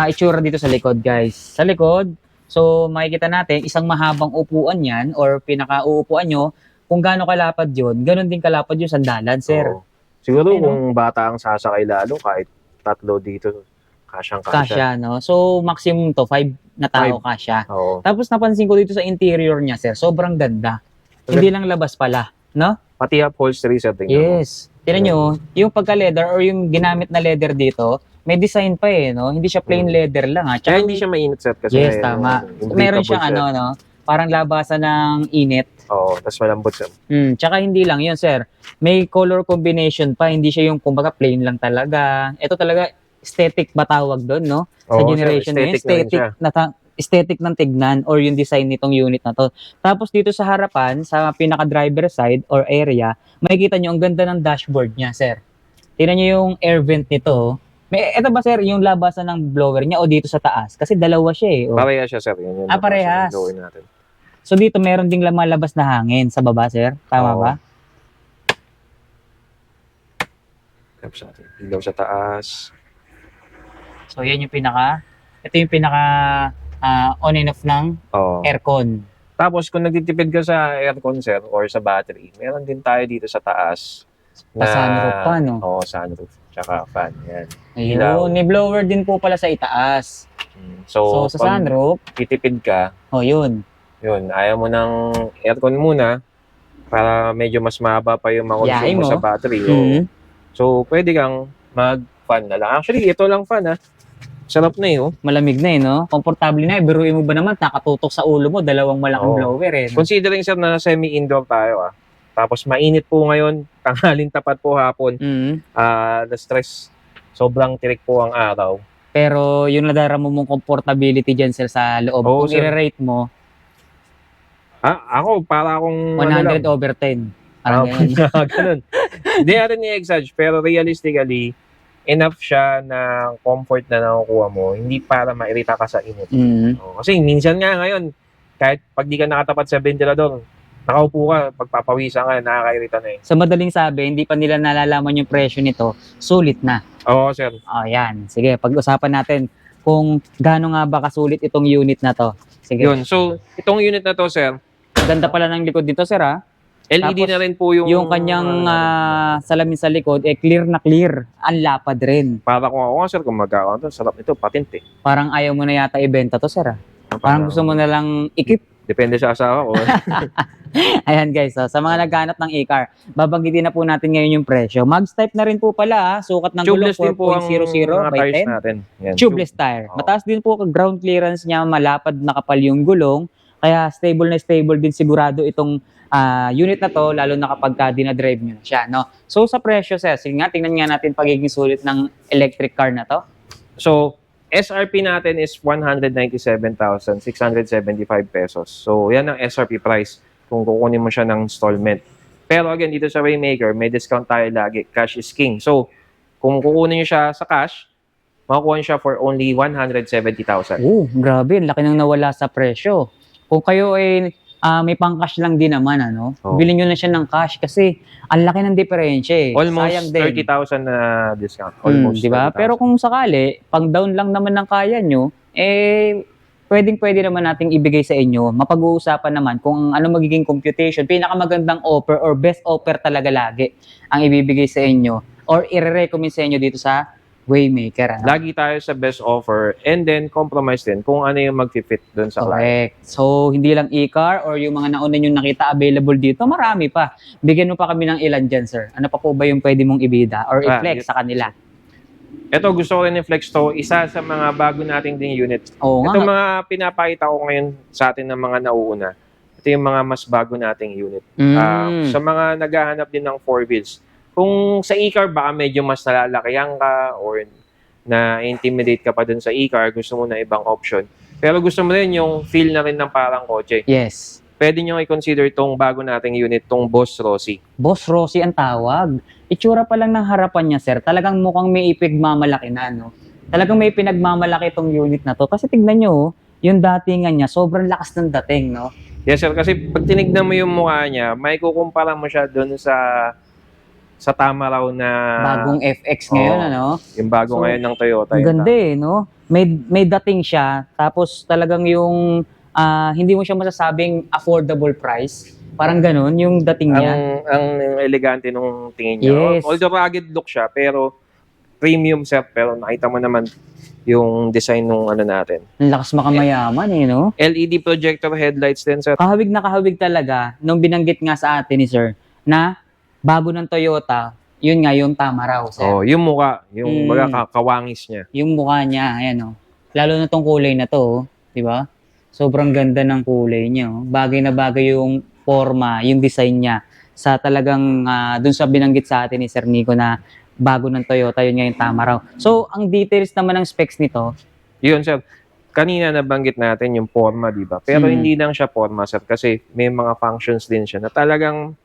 itsura dito sa likod, guys. Sa likod, so makikita natin, isang mahabang upuan yan or pinaka-uupuan nyo, kung gaano kalapad yun, ganun din kalapad yung sandalan, sir. Oo. Siguro Ayun, kung bata ang sasakay lalo, kahit 3 dito, kasyang-kasya. Kasya, no? So maximum to, 5 na tao kasya. Oo. Tapos napansin ko dito sa interior niya, sir, sobrang ganda. Hindi lang labas pala, no? Pati upholstery sir, tingnan mo. Yes. Tingnan nyo, yung pagka-leather or yung ginamit na leather dito, may design pa eh, no? Hindi siya plain leather lang ha. Kaya Tsaka hindi siya mainit sir kasi yes, tama. Meron siyang ano, no? Parang labasan ng init. Oo, tapos malambot sir. Tsaka hindi lang yun, sir. May color combination pa, hindi siya yung kumbaga plain lang talaga. Ito talaga aesthetic ba tawag doon, no? Sa Oo, generation sir, ngayon, aesthetic na rin siya. aesthetic ng tignan or yung design nitong unit na to. Tapos dito sa harapan, sa pinaka-driver side or area, makikita nyo ang ganda ng dashboard niya, sir. Tingnan nyo yung air vent nito. Oh. Ito ba, sir, yung labasan ng blower niya o dito sa taas? Kasi dalawa siya eh. Oh. Parehas siya sir. Yun, parehas. Natin. So dito meron ding lumalabas na hangin sa baba, sir. Tama Oo. ba? Tapos natin. Ilaw sa taas. So yan yung ito yung pinaka on and off ng Oo. aircon. Tapos kung nagtitipid ka sa aircon sir or sa battery, meron din tayo dito sa taas. Sunroof pa, no? Oo, sunroof. Tsaka fan. Yan. Ilaw. Ayun, may blower din po pala sa itaas. So sa pag sunroof, titipid ka, yun. ayaw mo ng aircon muna para medyo mas mahaba pa yung Yahay makonsume mo mo. sa battery. Mhm. So, pwede kang mag-fan na lang. Actually, ito lang fan ha. Sarap na yun. Malamig na eh, no? Komportable na eh. Biruin mo ba naman, nakatutok sa ulo mo, dalawang malaking Oo. blower eh. No? Considering sir na semi-indoor tayo Tapos mainit po ngayon, tanghaling tapat po hapon. Mhm. Na-stress. Sobrang tirik po ang araw. Pero yung nadarama mong comfortability dyan sir sa loob, Oo, kung sir. i-rate mo, Ako, para akong 100 over 10. Parang ganyan. ganun. Hindi natin i-exage, pero realistically, enough siya na comfort na nakukuha mo, hindi para mairita ka sa init. Mhm. Kasi minsan nga ngayon, kahit pag di ka nakatapat sa ventilador, nakaupo ka, pagpapawisan ka, nakakairita na Sa madaling sabi, hindi pa nila nalalaman yung presyo nito, sulit na. Oo, sir. Yan. Sige, pag-usapan natin kung gaano nga ba kasulit itong unit na to. Sige. Yun. So, itong unit na to, sir, Ganda pala ng likod dito, sir, ha? LED Tapos, na rin po yung... Yung kanyang salamin sa likod, clear na clear. Ang lapad rin. Para kung ako nga, sir, kung magkakaroon to, sarap nito, patent eh. Parang ayaw mo na yata ibenta to, sir, ha? Parang gusto mo na lang ikip. Depende sa asawa ko. Ayan, guys. So, sa mga naghanap ng e-car, babanggitin na po natin ngayon yung presyo. Mags type na rin po pala, ha? Sukat ng gulong Tubeless din po ang 4.00 mga by tires 10. natin. Yan. Tubeless tire. Oo. Mataas din po ang ground clearance niya, malapad na kapal yung gulong. Kaya stable din sigurado itong unit na to, lalo na kapag dinadrive nyo na siya. No? So sa presyo, sir, sige nga, tingnan nga natin pagiging sulit ng electric car na to. So, SRP natin is 197,675 pesos. So, yan ang SRP price kung kukunin mo siya ng installment. Pero again, dito sa Waymaker, may discount tayo lagi. Cash is king. So, kung kukunin nyo siya sa cash, makukuha nyo siya for only 170,000. Grabe, ang laki nang nawala sa presyo. Kung kayo ay may pang-cash lang din naman, ano, bilhin nyo na siya ng cash kasi ang laki ng diferensya eh. Almost Sayang din. 30,000 na discount. Almost di ba? 30,000. Pero kung sakali, pang down lang naman ng kaya nyo, pwede naman nating ibigay sa inyo. Mapag-uusapan naman kung ano magiging computation, pinakamagandang offer or best offer talaga lagi ang ibibigay sa inyo or i-recommend sa inyo dito sa Waymaker. Ano? Lagi tayo sa best offer and then compromise din kung ano yung mag-fit doon sa client. Correct. So, hindi lang e-car or yung mga nauna nyo nakita available dito, marami pa. Bigyan mo pa kami ng ilan dyan, sir. Ano pa po ba yung pwede mong ibida or i-flex sa kanila? Ito, gusto ko rin i-flex to. Isa sa mga bago nating ding unit. Oo Ito nga. mga pinapakita ko ngayon sa atin ng mga nauuna. Ito yung mga mas bago nating unit. Sa mga naghahanap din ng 4 wheels. Kung sa e-car, baka medyo mas nalalakihan ka or na-intimidate ka pa dun sa e-car, gusto mo na ibang option. Pero gusto mo rin yung feel na rin ng parang kotse. Yes. Pwede nyo i-consider itong bago nating unit, itong Boss Rossi. Boss Rossi ang tawag. Itsura pa lang ng harapan niya, sir. Talagang mukhang may ipigmamalaki na, no? Talagang may pinagmamalaki itong unit na to. Kasi tignan nyo, yung datingan niya, sobrang lakas ng dating, no? Yes, sir. Kasi pag tinignan mo yung mukha niya, may kukumpara mo siya dun sa tama raw na... Bagong FX ngayon, ano? Yung bago So, ngayon ng Toyota. Ang ganda eh, no? May dating siya, tapos talagang yung hindi mo siya masasabing affordable price. Parang ganun, yung dating niya. Ang elegante nung tingin niya. Yes. Although rugged look siya, pero premium siya. Pero nakita mo naman yung design nung ano natin. Ang lakas makamayaman eh, no? LED projector headlights din, sir. Kahawig na kahawig talaga nung binanggit nga sa atin ni sir na bago ng Toyota, yun nga yung tama raw, sir. Oh, yung mukha, yung Mm. kawangis niya. Yung mukha niya, ayan oh. Lalo na tong kulay na to, oh. Di ba? Sobrang ganda ng kulay niya, oh. Bagay na bagay yung forma, yung design niya sa talagang dun sa binanggit sa atin ni Sir Nico na bago ng Toyota, yun nga yung tama raw. So, ang details naman ng specs nito, Yun, sir. Kanina nabanggit natin yung forma, di ba? Pero hindi lang siya forma, sir, kasi may mga functions din siya na talagang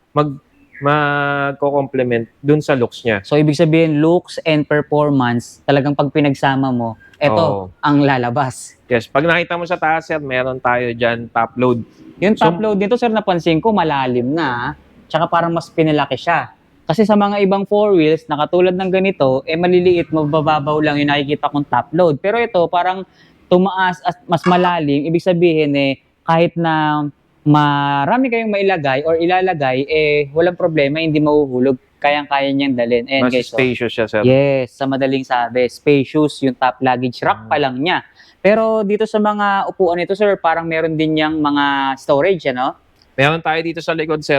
magko-complement dun sa looks niya. so ibig sabihin looks and performance, talagang pag pinagsama mo, eto Oo. ang lalabas. Yes, pag nakita mo sa taas, sir, meron tayo dyan top load. Yung So- top load nito, sir, napansin ko malalim na, tsaka parang mas pinalaki siya. Kasi sa mga ibang four wheels na katulad ng ganito, maliliit, mabababaw lang yung nakikita kong top load. Pero ito parang tumaas at mas malalim, ibig sabihin kahit na marami kayong mailagay or ilalagay, walang problema, hindi mahuhulog. Kayang-kaya niyang dalhin. Ayan Mas guys, oh. spacious siya, sir. Yes, sa madaling sabi, spacious yung top luggage rack pa lang niya. Pero dito sa mga upuan nito, sir, parang meron din niyang mga storage, ano? Meron tayo dito sa likod, sir,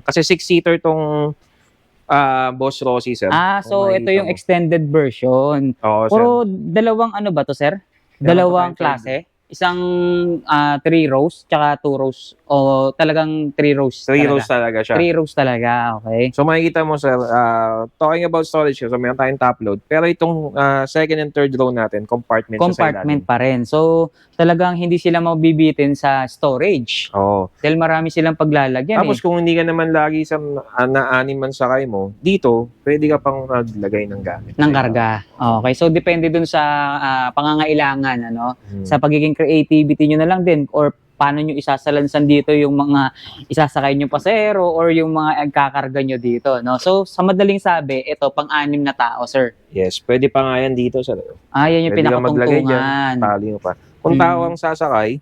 kasi 6-seater itong Boss Rossi, sir. So Kung ito makikita yung mo. extended version. Oo, sir. Puro dalawang ano ba to, sir? Meron Dalawang pa tayong klase? Isang 3 rows, tsaka 2 rows. O talagang 3 rows 3 rows talaga siya. 3 rows talaga, okay. So makikita mo, sir, talking about storage, so meron tayong top load. Pero itong second and third row natin, compartment siya sa Compartment ilalim. pa rin. So talagang hindi sila mabibitin sa storage. Oo. Dahil marami silang paglalagyan Tapos kung hindi ka naman lagi sa na-anim man sakay mo, dito, pwede ka pang maglagay ng gamit. ng karga. Okay, so depende dun sa pangangailangan, ano? Hmm. Sa pagiging creativity nyo na lang din or paano nyo isasalansan dito yung mga isasakay nyo pasero or yung mga kakarga nyo dito, no? So, sa madaling sabi, ito, pang-anim na tao, sir. Yes, pwede pa nga yan dito, sir. Yan yung Pwede kang maglagay pinakatungtungan. Tali mo pa. Kung tao ang sasakay,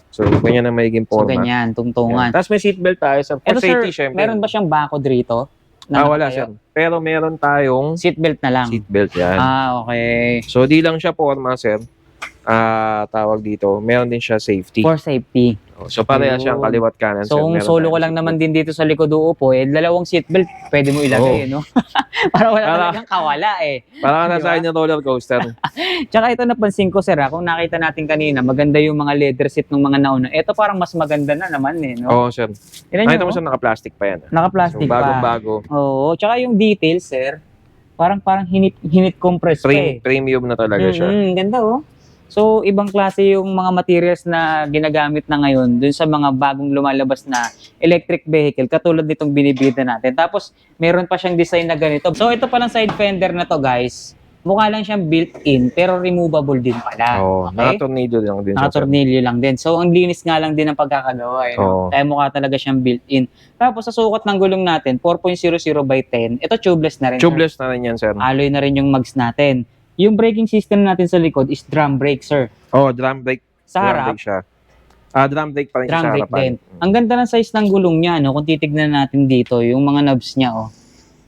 so ganyan ang magiging So, forma. ganyan, tungtungan. Tapos may seatbelt tayo, sir. For Ito, sir, safety, syempre. meron ba siyang bako dito? Wala, sir. Pero meron tayong Seatbelt na lang. seatbelt yan. Okay. So, di lang siya forma, sir. Tawag dito, meron din siya safety. For safety. So, pareha Yun. siyang kaliwat kanan, So, sir. kung Meron solo tayong ko lang seatbelt. naman din dito sa likod uupo, dalawang seatbelt, pwede mo ilagay, no? Para wala Para- talagang kawala, Parang ka Di nasa ba? ng roller coaster. Tsaka ito napansin ko, sir, kung nakita natin kanina, maganda yung mga leather seat ng mga nauna. Ito parang mas maganda na naman, no? Oo, sir. Tignan Nakita nyo, mo siya, naka-plastic pa yan. naka-plastic So, pa. bagong-bago. Oo, tsaka yung details, sir, parang hinit compress pa Premium na talaga siya. Ganda, oh. So, ibang klase yung mga materials na ginagamit na ngayon dun sa mga bagong lumalabas na electric vehicle, katulad nitong binibida natin. Tapos, meron pa siyang design na ganito. So, ito palang side fender na to, guys. Mukha lang siyang built-in, pero removable din pala. Oo, Okay? naka-tornado lang din siya, sir. Nakatornilyo lang din. So, ang linis nga lang din ang pagkakagawa. Oo. Kaya mukha talaga siyang built-in. Tapos, sa sukat ng gulong natin, 4.00 by 10. Ito, tubeless na rin. Tubeless na rin yan, sir. Alloy na rin yung mags natin. Yung braking system natin sa likod is drum brake, sir. Drum brake. Sa Drum harap, brake siya. Drum brake pa rin siya drum sa brake harapan. din. Ang ganda ng size ng gulong niya, no? Kung titignan natin dito, yung mga knobs niya, oh.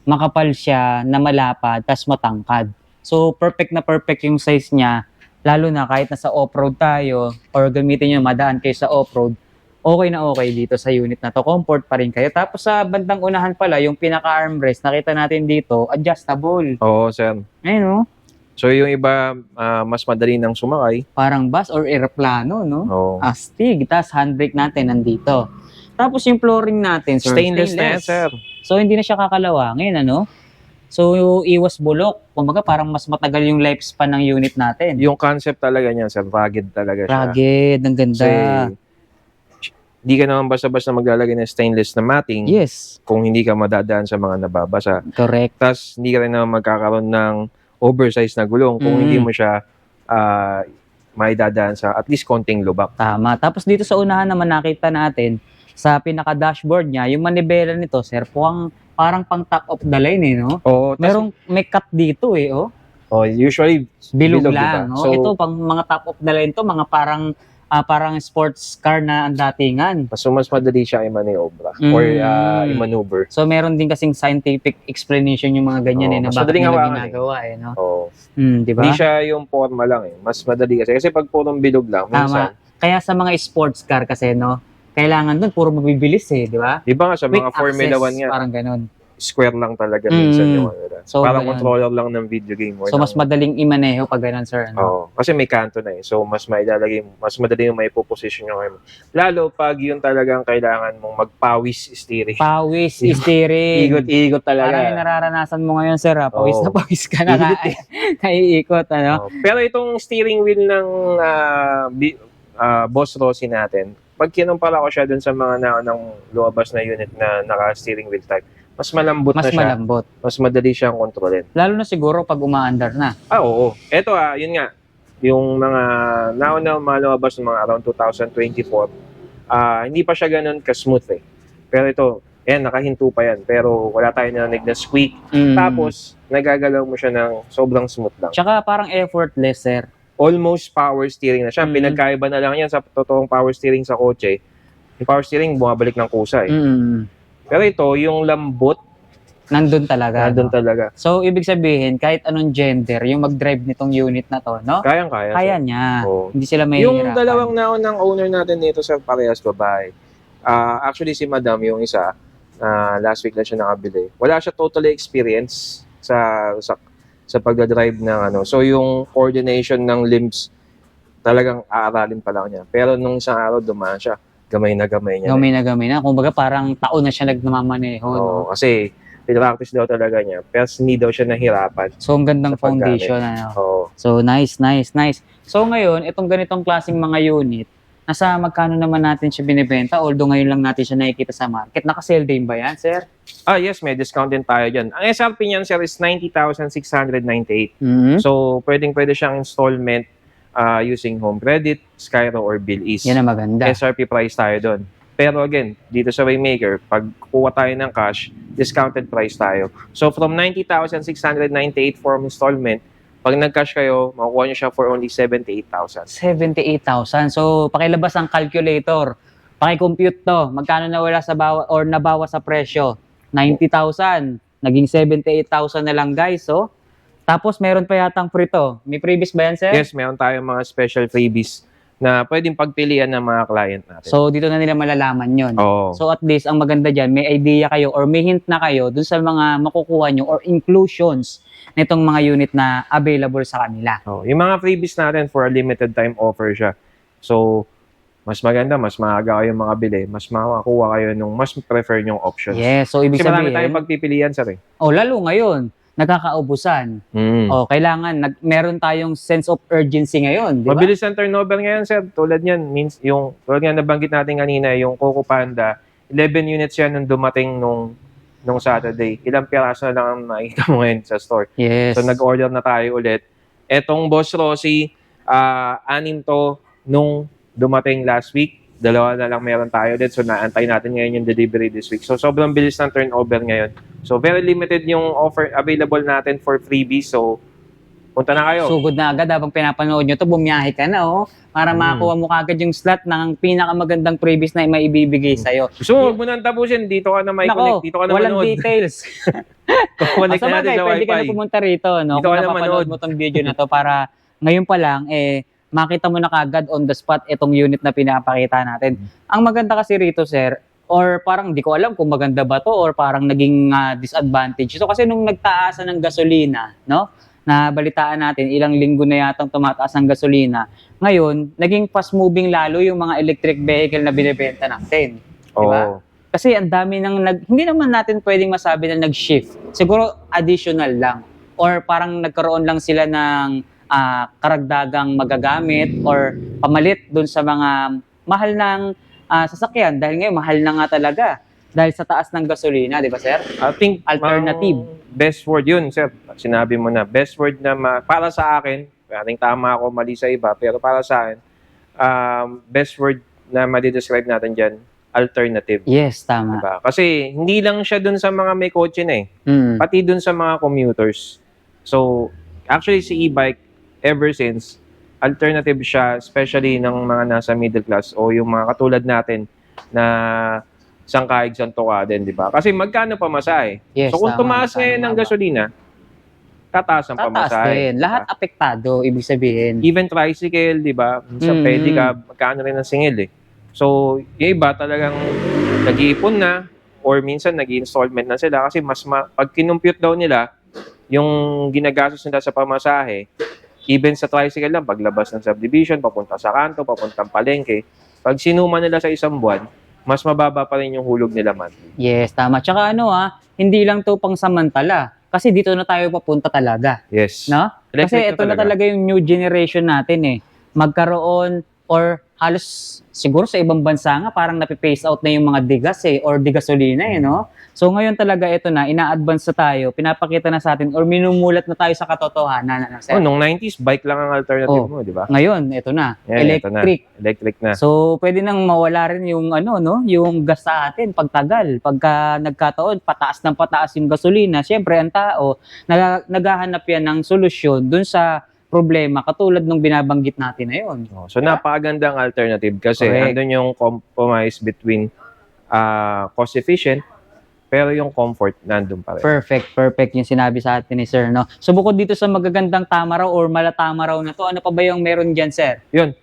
Makapal siya, na malapad, tas matangkad. So, perfect na perfect yung size niya. Lalo na kahit nasa off-road tayo, or gamitin nyo, madaan kayo sa off-road, okay na okay dito sa unit na to. Comfort pa rin kayo. Tapos sa bandang unahan pala, yung pinaka-armrest, nakita natin dito, adjustable. Oo, sir. Ayun, oh. So, yung iba, mas madali nang sumakay. Parang bus or aeroplano, no? Oo. Astig. Tapos handbrake natin nandito. Tapos yung flooring natin, sir, Stainless na yan, sir. So hindi na siya kakalawangin, ano? So iwas bulok. Kumbaga parang mas matagal yung lifespan ng unit natin. Yung concept talaga niya, sir, rugged talaga siya. Rugged, ang ganda. Kasi, di ka naman basta-basta maglalagay ng stainless na matting Yes, kung hindi ka madadaan sa mga nababasa. correct. Tapos, hindi ka rin naman magkakaroon ng oversized na gulong kung hindi mo siya maidadaan sa at least konting lubak. Tama. Tapos dito sa unahan naman nakita natin, sa pinaka-dashboard niya, yung manibela nito, sir, parang pang top of the line, no? Oo, May cut dito, oh. usually, Bilog Bilog, lang, diba? no? So- Ito, pang mga top of the line to, mga parang sports car na ang datingan. mas madali siya i-maneuver or i-maneuver. So, meron din kasing scientific explanation yung mga ganyan, Oo, na mas bakit madaling nila hawakan, ginagawa, no? Oo. Di ba? Hindi siya yung forma lang eh. Mas madali kasi. Kasi pag purong bilog lang, minsan, Tama. Kaya sa mga sports car kasi, no, kailangan doon puro mabibilis, di ba? di ba nga sa mga Quick Formula access, 1 nga, parang ganun. square lang talaga minsan Mm. yung ano nila. So, Parang ganun. controller lang ng video game. So, mas madaling imaneho pag ganun, sir. Ano? Oo, kasi may kanto na eh. So, mas mailalagay, mas madali yung maipoposition yung ano. Lalo pag yun talagang kailangan mong magpawis steering. Pawis, steering. Ikot-ikot talaga. Parang yung nararanasan mo ngayon, sir. Pawis Oo. na pawis ka na. Ikot eh. Naiikot, ano? Oo. Pero itong steering wheel ng Boss Rossi natin, pag kinumpara ko siya dun sa mga naunang lumabas na unit na naka-steering wheel type, mas malambot Mas na siya. malambot. Mas madali siyang kontrolin. Lalo na siguro pag umaandar na. Oo. Ito yun nga, yung mga nauna lumabas ng mga around 2024, hindi pa siya ganun ka-smooth eh. Pero ito, nakahinto pa yan. Pero wala tayong narinig na squeak. Mm. Tapos, nagagalaw mo siya ng sobrang smooth lang. Tsaka parang effortless, sir. Almost power steering na siya. Pinagkaiba na lang yan sa totoong power steering sa kotse. Yung power steering, bumabalik ng kusa eh. Pero ito, yung lambot, Nandun talaga. nandun no? talaga. So, ibig sabihin, kahit anong gender, yung mag-drive nitong unit na to, no? Kayang-kaya. Kaya niya. Oo. Hindi sila may Yung dalawang naunang owner natin dito sa parehas babae, actually si Madam, yung isa, last week lang siya nakabili. Wala siya totally experience sa pagdadrive ng ano. So yung coordination ng limbs, talagang aaralin pa lang niya. Pero nung isang araw, dumaan siya. Gamay na gamay niya. Gamay na gamay na. Kumbaga parang taon na siya nagmamaneho. Oo, No? kasi pinractice daw talaga niya. Pero hindi daw siya nahirapan. So, ang gandang Sa paggamit. foundation. Ano? Oo. So, nice. So, ngayon, itong ganitong klaseng mga unit, nasa magkano naman natin siya binibenta? Although ngayon lang natin siya nakikita sa market. Naka-sale din ba yan, sir? Yes, may discount din tayo dyan. Ang SRP niyan, sir, is 90,698. Mm-hmm. So, pwedeng-pwede siyang installment using home credit, Skyro, or Bill-Ease. Yan ang maganda. SRP price tayo doon. Pero again, dito sa Waymaker, pag kuha tayo ng cash, discounted price tayo. So, from 90,698 for installment, pag nag-cash kayo, makukuha nyo siya for only 78,000. 78,000. So, pakilabas ang calculator. Paki-compute to. Magkano nawala sa nabawa sa presyo? 90,000. Naging 78,000 na lang, guys. So, tapos meron pa yatang free to. May freebies ba yan, sir? Yes, meron tayong mga special freebies na pwedeng pagpilian ng mga client natin. So, dito na nila malalaman yon. Oo. So, at least, ang maganda dyan, may idea kayo or may hint na kayo dun sa mga makukuha nyo or inclusions nitong mga unit na available sa kanila. Yung mga freebies natin for a limited time offer siya. So, mas maganda, mas maaga kayong makabili, mas makakuha kayo nung mas prefer nyong options. Yes, so ibig Kasi marami sabihin, tayong pagpipilian, sir. lalo ngayon, nagkakaubusan. Kailangan, meron tayong sense of urgency ngayon, di ba? Mabilis ang turnover ngayon, sir. Tulad niyan, tulad nga nabanggit natin kanina, yung Coco Panda, 11 units yan nung dumating nung Saturday. Ilang piraso na lang ang makikita mo ngayon sa store. Yes. So, nag-order na tayo ulit. Etong Boss Rossi, 6 to nung dumating last week. 2 na lang meron tayo ulit. So, naantay natin ngayon yung delivery this week. So, sobrang bilis ng turnover ngayon. So, very limited yung offer available natin for freebies. So, punta na kayo. Sugod na agad habang pinapanood nyo to, bumiyahe ka na, para makakuha mo kagad yung slot ng pinakamagandang previous na maibibigay sa'yo. So, huwag mo nang tapusin. Dito ka na may connect. Dito ka na walang manood. details. Connect natin sa pwede ka na Wi-Fi. pumunta rito, no? Dito Kung ka na napapanood manood. mo tong video na to para ngayon pa lang, makita mo na kagad on the spot itong unit na pinapakita natin. Ang maganda kasi rito, sir, or parang di ko alam kung maganda ba to or parang naging disadvantage. So kasi nung nagtaasan ng gasolina, no? Na balitaan natin, ilang linggo na yatang tumataas ang gasolina. Ngayon, naging fast moving lalo yung mga electric vehicle na binibenta natin. Diba? Oo. Kasi ang dami hindi naman natin pwedeng masabi na nag-shift. Siguro additional lang. Or parang nagkaroon lang sila ng karagdagang magagamit or pamalit dun sa mga mahal ng sasakyan. Dahil ngayon, mahal na nga talaga. Dahil sa taas ng gasolina, di ba, sir? I think Alternative. Best word yun, sir. Sinabi mo na. Best word na para sa akin, paring tama ako, mali sa iba, pero para sa akin, best word na madidescribe natin dyan, alternative. Yes, tama. Diba? Kasi hindi lang siya dun sa mga may kotse na pati dun sa mga commuters. So, actually si e-bike, ever since, alternative siya, especially ng mga nasa middle class o yung mga katulad natin na sangkaig santuka din, di ba? Kasi magkano pamasahe? Yes, So kung tama, tumaas ngayon ng tama. gasolina, tataas ang Tataas pamasahe. din. Lahat apektado, ibig sabihin. Even tricycle, di ba? Sa pedicab, magkano rin ang singil eh. So, yung iba talagang nag-iipon na or minsan nag-installment na sila kasi pag kinumpute daw nila yung ginagastos nila sa pamasahe, even sa tricycle lang, paglabas ng subdivision, papunta sa kanto, papuntang palengke, pag sinuma nila sa isang buwan, mas mababa pa rin yung hulog nila monthly. Yes, tama. Tsaka hindi lang to pang samantala. Kasi dito na tayo papunta talaga. Yes. No? Kasi Electric ito na talaga yung new generation natin magkaroon or halos siguro sa ibang bansa nga parang napipace out na yung mga digas or digasolina no? So ngayon talaga ito na, ina-advance na tayo, pinapakita na sa atin or minumulat na tayo sa katotohanan. Nung 90s, bike lang ang alternative mo, di ba? Ngayon, ito na, Yan, electric. Ito na. Electric na. So pwede nang mawala rin yung yung gas sa atin pagtagal. Pagka nagkataon, pataas ng pataas yung gasolina, syempre ang tao, naghahanap yan ng solusyon dun sa problema katulad nung binabanggit natin na yun. So napakagandang alternative kasi andun yung compromise between cost efficient pero yung comfort nandun pa rin. Perfect yung sinabi sa atin ni Sir, no? So bukod dito sa magagandang tama raw or malatama raw na to, ano pa ba yung meron dyan, Sir? Yun.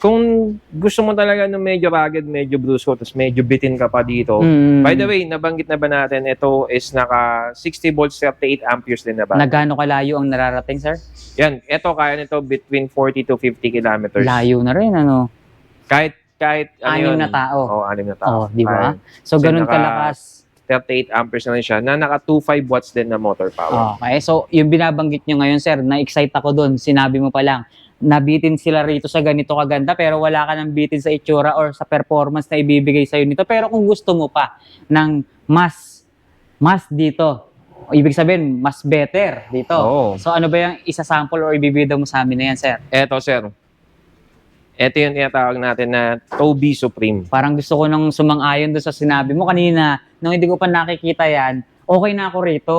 Kung gusto mo talaga ng medyo rugged, medyo brusco, tapos medyo bitin ka pa dito. By the way, nabanggit na ba natin, ito is naka 60 volts, 38 amperes din na ba? Nagano kalayo ang nararating, Sir? Yan, ito kaya nito between 40 to 50 kilometers. Layo na rin, Kahit anim na tao. Anim na tao. Di ba? So ganun kalakas. 38 amperes na rin siya, na naka 2.5 watts din na motor power. Okay, so yung binabanggit nyo ngayon, Sir, na-excite ako doon. Sinabi mo pa lang, nabitin sila rito sa ganito kaganda pero wala ka nang bitin sa itsura or sa performance na ibibigay sa'yo nito. Pero kung gusto mo pa ng mas dito, ibig sabihin, mas better dito. So ano ba yung isa-sample or ibibida mo sa amin na yan, Sir? Eto, Sir. Ito yung tinatawag natin na Tobii Supreme. Parang gusto ko nang sumang-ayon doon sa sinabi mo kanina, nung hindi ko pa nakikita yan, okay na ako rito.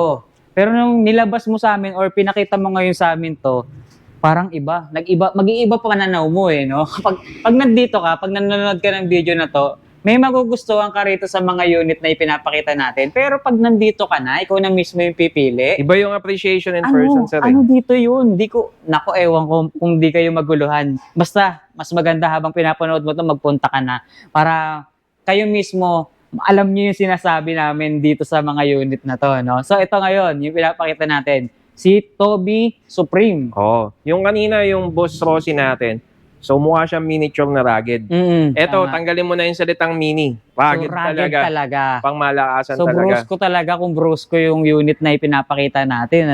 Pero nung nilabas mo sa amin or pinakita mo ngayon sa amin to, parang iba. Mag-iiba pa pananaw mo no? Pag nandito ka, pag nanonood ka ng video na to, may magugustuhan ka rito sa mga unit na ipinapakita natin. Pero pag nandito ka na, ikaw na mismo yung pipili. Iba yung appreciation in person, Sir. Ano dito yun? Ewan ko kung di kayo maguluhan. Basta, mas maganda habang pinapanood mo to, magpunta ka na. Para kayo mismo, alam niyo yung sinasabi namin dito sa mga unit na to, no? So ito ngayon, yung pinapakita natin, si Tobii Supreme. Yung kanina, yung Boss Rossi natin, so mukha siyang miniature na rugged. Eto, tanggalin mo na yung salitang mini. Rugged, talaga. Pang malakasan so, talaga. So brusco talaga kung brusco yung unit na ipinapakita natin,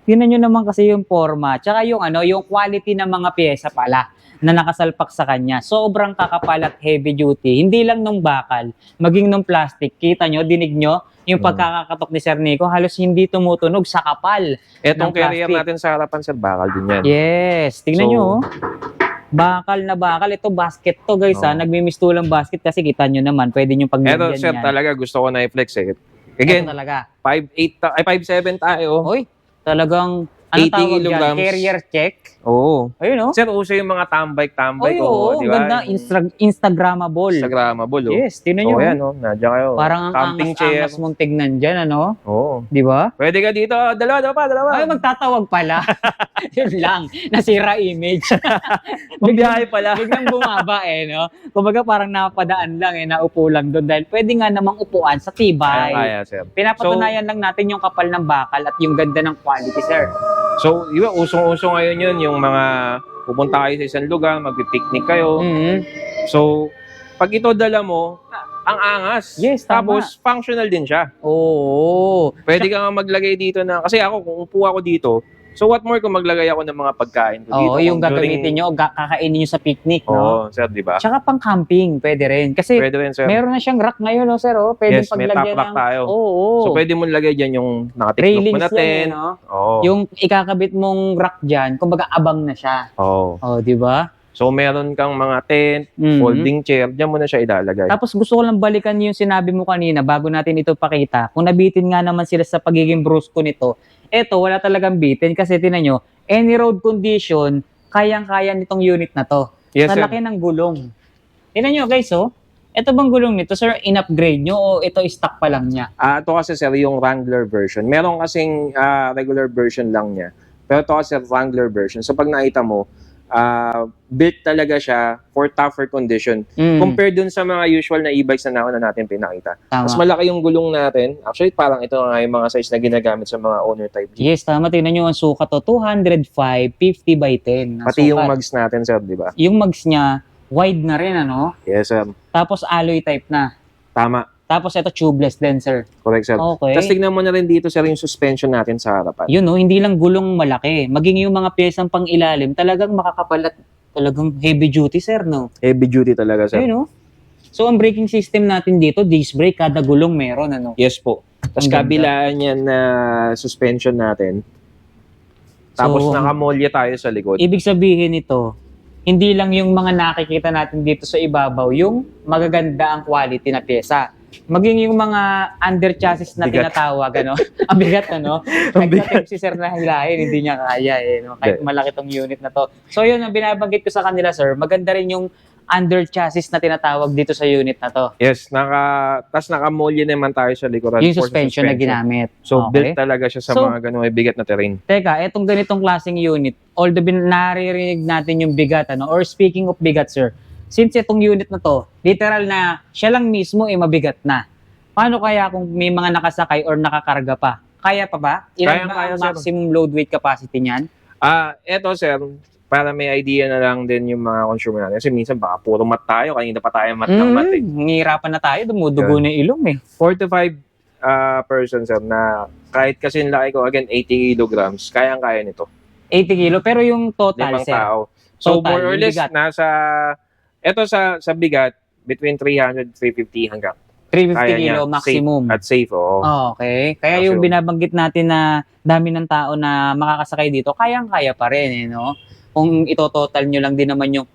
Tingnan nyo naman kasi yung forma, tsaka yung yung quality ng mga pyesa pala na nakasalpak sa kanya. Sobrang kakapal at heavy duty. Hindi lang nung bakal, maging nung plastic. Kita nyo, dinig nyo, yung pagkakakatok ni Sir Nico, halos hindi tumutunog sa kapal. Etong carrier natin sa harapan, Sir, bakal din yan. Yes, tingnan nyo. Bakal na bakal. Ito basket to, guys. Nagmimistulang basket kasi kita nyo naman. Pwede nyo paglagyan yan. Ito, Sir, talaga gusto ko na i-flex Again, ito talaga. 5'7 tayo. Hoy, talagang 80 tawag kilograms. dyan? Carrier check? Ayun, Sir, uso yung mga tambike. Oo, di ba? ganda. Instagrammable. Instagrammable, Yes, tingnan nyo. Ayan, nandiyan kayo. Parang ang camping chair. angas mong tignan dyan, Oo. Di ba? Pwede ka dito. Dalawa. Ay, magtatawag pala. Yun lang. Nasira image. Magbiyahe pala. Biglang bumaba no? Kumbaga parang napadaan lang naupo lang doon dahil pwede nga namang upuan sa tibay. Kaya, Sir. Pinapatunayan lang natin yung kapal ng bakal at yung ganda ng quality, Sir. So, di ba, usong-uso ngayon yun, yung mga pupunta kayo sa isang lugar, magpipiknik kayo. So, pag ito dala mo, ang angas. Yes, tama. Tapos, functional din siya. Oo. Pwede ka nga maglagay dito na, kasi ako, kung upo ako dito, so what more kung maglagay ako ng mga pagkain ko dito. Oo, yung gagamitin nyo, kakainin nyo sa picnic, Oo, Sir, di ba? Tsaka pang camping, pwede rin. Kasi Pwede rin, Sir. meron na siyang rack ngayon, Sir, Pwede Yes, may top rack tayo. Oo. So, pwede mo lagay dyan yung nakatiklop mo railings na tent. yan, Oo. Yung ikakabit mong rack dyan, kumbaga abang na siya. Oo. Di ba? So, meron kang mga tent, folding chair, dyan mo na siya ilalagay. Tapos gusto ko lang balikan yung sinabi mo kanina bago natin ito pakita. Kung nabitin nga naman sila sa pagiging brusco nito, eto, wala talagang bitin kasi tinan nyo, any road condition, kayang-kaya nitong unit na to. Yes, Sa sir. laki ng gulong. Tinan nyo guys, ito bang gulong nito, sir, in-upgrade nyo o ito stock pa lang niya? Ito kasi, Sir, yung Wrangler version. Meron kasing regular version lang niya. Pero ito kasi Wrangler version. So, pag nakita mo, built talaga siya for tougher condition. Compared dun sa mga usual na e-bikes na nauna natin pinakita. Mas Tama. malaki yung gulong natin. Actually, parang ito nga yung mga size na ginagamit sa mga owner type Jeep. Yes, tama. Tingnan nyo ang sukat to. 205, 50 by 10. ang Pati yung sukat. mags natin, sir, di ba? Yung mags niya, wide na rin, ano? Yes, sir. Tapos alloy type na. Tama. Tapos ito tubeless din, sir. Correct, sir. Okay. Tapos tignan mo na rin dito, sir, yung suspension natin sa harapan. Yun, no? Hindi lang gulong malaki. Maging yung mga pyesang pang ilalim, talagang makakapal at talagang heavy duty, sir, no? Heavy duty talaga, sir. Ayun, no? So, ang braking system natin dito, disc brake, kada gulong meron, ano? Yes po. Tapos Ang ganda. kabilaan yan na suspension natin. Tapos So, nakamolye tayo sa likod. Ibig sabihin nito, hindi lang yung mga nakikita natin dito sa ibabaw, yung magaganda ang quality na pyesa. Maging yung mga under chassis na Bigat. tinatawag, ano? Ang bigat, ano? Ang Kahit si sir na hilahin, hindi niya kaya, eh. No? Kahit malaki tong unit na to. So, yun, ang binabanggit ko sa kanila, sir, maganda rin yung under chassis na tinatawag dito sa unit na to. Yes, tapos nakamolye naman tayo sa likuran. Yung for suspension na ginamit. So, Okay. built talaga siya sa So, mga ganung bigat na terrain. Teka, etong ganitong klaseng unit, although naririnig natin yung bigat, ano, or speaking of bigat, sir, since itong unit na to, literal na siya lang mismo ay mabigat na. Paano kaya kung may mga nakasakay or nakakarga pa? Kaya pa ba? Ilan ba Kaya, ang sir. maximum load weight capacity niyan? Eto, sir, para may idea na lang din yung mga consumer natin. Kasi minsan baka puro mat tayo, kanina pa tayo mat ng mat eh. Ngihirapan na tayo, dumudugo na yung ilong eh. 4 to 5 person, sir, na kahit kasi yung laki ko, again, 80 kilograms, kayang-kaya nito. 80 kilo, pero yung total, Limang sir. tao. So, Total, more or yung less, bigat. eto sa bigat, between 300, 350 hanggang 350 kaya niya. kilo maximum. Safe, at safe, oo. Okay. Kaya Kasi yung yun. binabanggit natin na dami ng tao na makakasakay dito, kayang-kaya pa rin, eh, no? Kung ito-total nyo lang din naman yung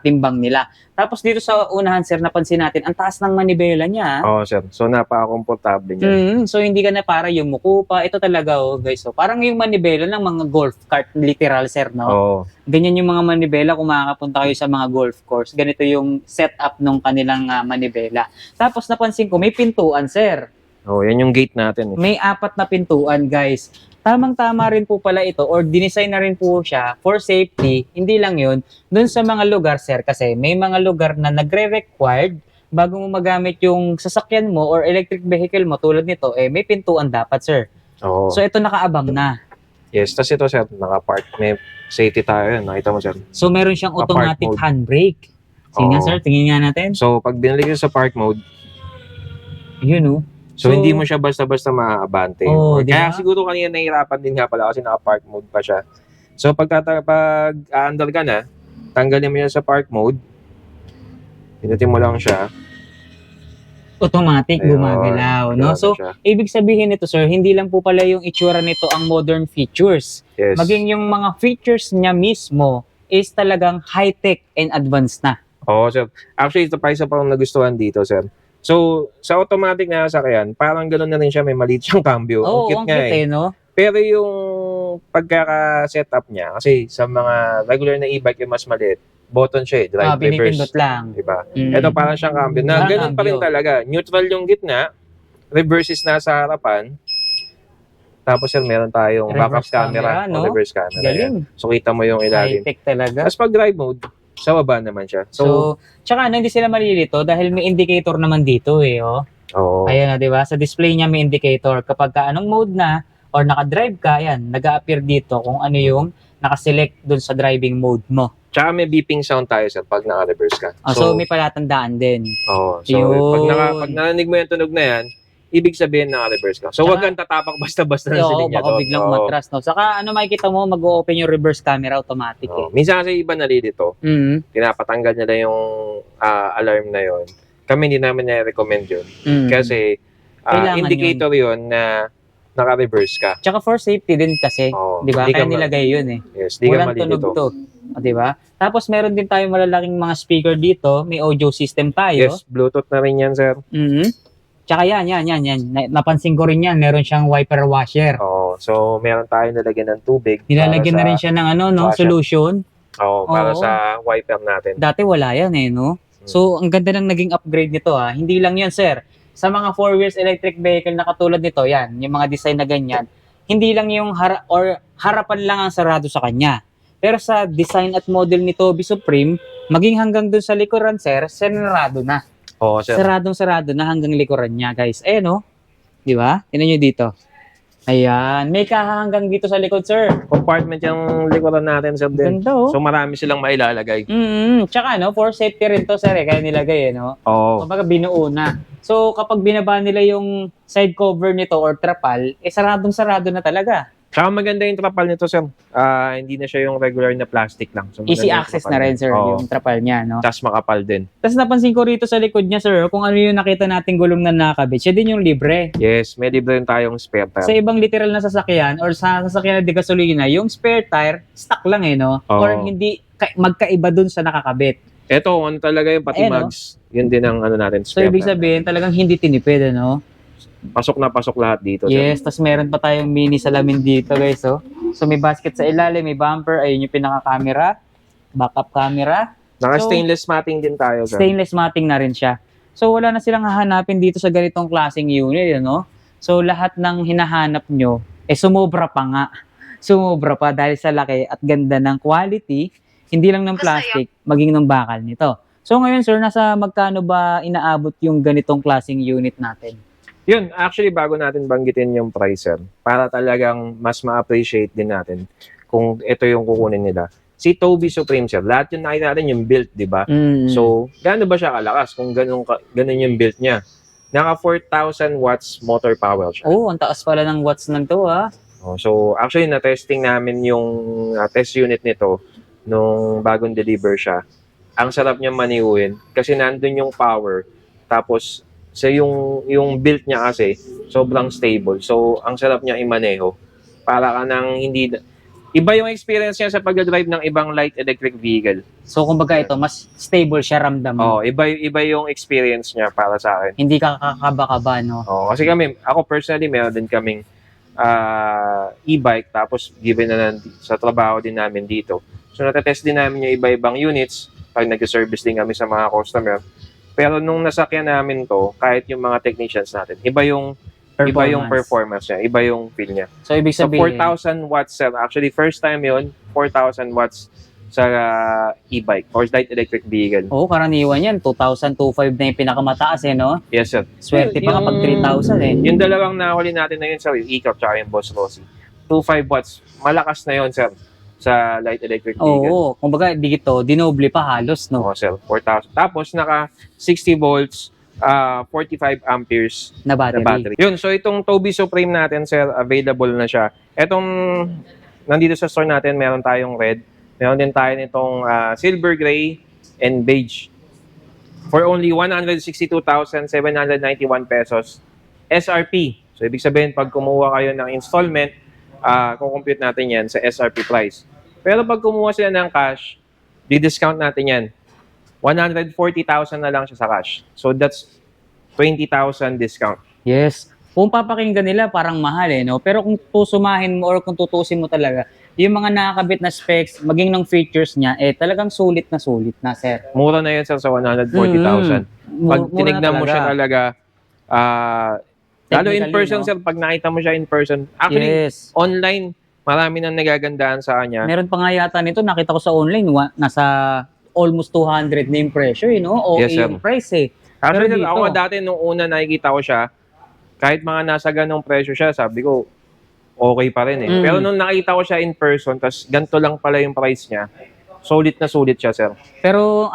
timbang nila. Tapos dito sa unahan, sir, napansin natin, ang taas ng manibela niya. Oo, sir. So, napaka-komportable niya. So hindi ka na para yumuko pa. Ito talaga, oh, guys. So, parang yung manibela ng mga golf cart, literal, sir, no? Oo. Ganyan yung mga manibela kung makakapunta kayo sa mga golf course. Ganito yung setup ng kanilang manibela. Tapos napansin ko, may pintuan, sir. Oh, yan yung gate natin. Eh. May 4 na pintuan, guys. Tamang-tama rin po pala ito or dinesign na rin po siya for safety. Hindi lang yun. Doon sa mga lugar, sir, kasi may mga lugar na nagre-required bago mo magamit yung sasakyan mo or electric vehicle mo tulad nito, eh may pintuan dapat, sir. Oo. So ito nakaabang na. Yes, tas ito, sir, naka-park. May safety tayo. Nakita mo, sir. So meron siyang Park automatic mode. handbrake. Sige nga, Oo. sir, tingin nga natin. So, pag binalik sa park mode, Yun, oh. so, hindi mo siya basta-basta maaabante. Oo, di Kaya ba? siguro kanina nahihirapan din nga pala kasi naka-park mode pa siya. So, pag aandar ka na, tanggalin mo yan sa park mode. Pinutin mo lang siya. Automatic Ayun, gumagalaw, no? gumagalaw So, siya. ibig sabihin nito, sir, hindi lang po pala yung itsura nito ang modern features. Yes. Maging yung mga features niya mismo is talagang high-tech and advanced na. Oo, sir. Actually, ito pa isa pa akong nagustuhan dito, sir. So, sa automatic na sasakyan, parang gano'n na rin siya, may maliit siyang cambio. Oo, Ang cute ang nga cute, no? Pero yung pagkaka-setup niya, kasi sa mga regular na e-bike yung mas maliit, button siya eh, drive, Pinipindot reverse. lang. Diba? Mm. Ito parang siyang cambio na Parang ganun pa rin cambio. talaga. Neutral yung gitna, reverse is nasa harapan, tapos sir, meron tayong backup Reverse camera, camera, no? o reverse camera. Yan. Galing. So, kita mo yung ilalim. High-tech talaga. Tapos pag drive mode, sa baba naman siya. So, tsaka hindi sila malilito dahil may indicator naman dito eh, oh. oo. Ayan na, di ba? Sa display niya may indicator. Kapag anong mode na or naka-drive ka, yan, nag-a-appear dito kung ano yung nakaselect dun sa driving mode mo. Tsaka may beeping sound tayo sir pag naka-reverse ka. So may palatandaan din. Oo. So, Yun. pag narinig mo yung tunog na yan, ibig sabihin naka-reverse ka. So, Tsaka- wag kang tatapak basta-basta ng Oo, silinya. baka biglang umatras, no? Saka ano makikita mo, mag-open yung reverse camera automatic eh. Minsan kasi iba nalilito, Mm. pinapatanggal nila yung alarm na yon. Kami hindi namin na-recommend yun. Mm. Kasi Kailangan indicator yun na naka-reverse ka. Tsaka for safety din kasi, Oo. di ba? Di ka Kaya nilagay yun eh. Yes, di ka Walang tunog malilito. to. O, di ba? Tapos meron din tayong malalaking mga speaker dito. May audio system tayo. Yes, Bluetooth na rin yan, sir. Mhm. Tsaka yan. Napansin ko rin yan. Meron siyang wiper washer. Oo. So, meron tayong nalagyan ng tubig. Nilalagyan para na rin siya ng ano, no? washer. Solution. Para Oo. sa wiper natin. Dati wala yan eh, no? So, ang ganda ng naging upgrade nito ha. Hindi lang yan, sir. Sa mga 4 wheels electric vehicle na katulad nito, yan, yung mga design na ganyan, hindi lang yung harapan lang ang sarado sa kanya. Pero sa design at model ni Toby Supreme, maging hanggang dun sa likuran, sir, sarado na. Oo, sir. Saradong-sarado na hanggang likuran niya, guys. Ayan, oh. Di ba? Tingnan nyo dito. Ayan. May kaha hanggang dito sa likod, sir. Compartment yung likuran natin, sir. Din. Ganda, oh. So, marami silang mailalagay. Tsaka, no, for safety rin to, sir, kaya nilagay, no? Oo. Kumbaga, binuo na. So, kapag binaba nila yung side cover nito or trapal, saradong-sarado na talaga. Tsaka maganda yung trapal nito, sir. Hindi na siya yung regular na plastic lang. So, Easy maganda yung access trapal na rin, niya. sir, Oo. yung trapal niya, no? Tapos makapal din. Tapos napansin ko rito sa likod niya, sir, kung ano yung nakita nating gulong na nakakabit, siya din yung libre. Yes, may libre rin tayong spare Sa tire. ibang literal na sasakyan or sa sasakyan na di gasolina, yung spare tire, stock lang no? Oo. Or hindi magkaiba dun sa nakakabit. Ito, ano talaga yung pati Ayan, mags. Yun din ang ano natin, So, spare ibig tire. sabihin, talagang hindi tinipid, no? Pasok na pasok lahat dito, sir. Yes, tapos meron pa tayong mini salamin dito, guys, oh. So, may basket sa ilalim, may bumper, ayun yung pinaka-camera, backup camera. Naka-stainless matting din tayo, sir. Stainless matting na rin siya. So, wala na silang hahanapin dito sa ganitong klaseng unit, no? So, lahat ng hinahanap nyo, sumobra pa nga. Sumobra pa dahil sa laki at ganda ng quality, hindi lang ng plastic, maging ng bakal nito. So, ngayon, sir, nasa magkano ba inaabot yung ganitong klaseng unit natin? Yun, actually, bago natin banggitin yung price, sir, para talagang mas ma-appreciate din natin kung ito yung kukunin nila. Si Toby Supreme, sir, lahat yun nakita natin yung built, di ba? So, gaano ba siya kalakas kung ganun yung built niya? Naka 4,000 watts motor power siya. Oh, ang taas pala ng watts ng to, ha? So, actually, na-testing namin yung test unit nito nung bagong deliver siya. Ang sarap niya maniuin kasi nandun yung power. Tapos, yung built niya kasi, sobrang stable. So, ang sarap niya imaneho. Para ka nang hindi... Iba yung experience niya sa pag-drive ng ibang light electric vehicle. So, kumbaga ito, mas stable siya ramdam mo. Iba yung experience niya para sa akin. Hindi ka kakaba-kaba, no? Kasi ako personally, meron din kaming e-bike, tapos given na sa trabaho din namin dito. So, natetest din namin yung iba-ibang units pag nag-service din kami sa mga customer. Pero nung nasakyan namin to, kahit yung mga technicians natin, iba yung performance niya, iba yung feel niya. So, ibig So, sabihin, 4,000 watts, sir. Actually, first time yun, 4,000 watts sa e-bike or light electric vehicle. karaniwan yan, 2,000, 2,500 na yung pinakamataas, no? Yes, sir. Swerte pa kapag 3,000, Yung dalawang nahuli natin na yun, sir, yung e-cup tsaka yung Boss Rossi. 2.5 watts. Malakas na yun, sir, sa light electric vehicle. Oo, kumbaga dito, dinoble pa halos, no? Oo, sir. 4,000. Tapos, naka 60 volts, 45 amperes Na na battery. Yun, so itong Toby Supreme natin, sir, available na siya. Etong, nandito sa store natin, meron tayong red. Meron din tayo nitong silver gray and beige. For only 162,791 pesos SRP. So, ibig sabihin, pag kumuha kayo ng installment, kukompute natin yan sa SRP price. Pero pag kumuha sila ng cash, di-discount natin yan. 140,000 na lang siya sa cash. So, that's 20,000 discount. Yes. Kung papakinggan nila, parang mahal, no? Pero kung tusumahin mo or kung tutusin mo talaga, yung mga nakakabit na specs, maging ng features niya, talagang sulit na, sir. Mura na yun, sir, sa 140,000. Pag tinignan mo siya talaga, lalo in Technically, person, no? sir, pag nakita mo siya in person, actually, Yes. online, marami nang nagagandaan sa kanya. Meron pa nga yata nito, nakita ko sa online, nasa almost 200 na yung presyo, no? O Yes, sir. yung price, Actually, Pero sir, dito- ako dati, nung una nakikita ko siya, kahit mga nasa ganong presyo siya, sabi ko, okay pa rin Mm. Pero nung nakita ko siya in person, tas ganito lang pala yung price niya, sulit na sulit siya, sir. Pero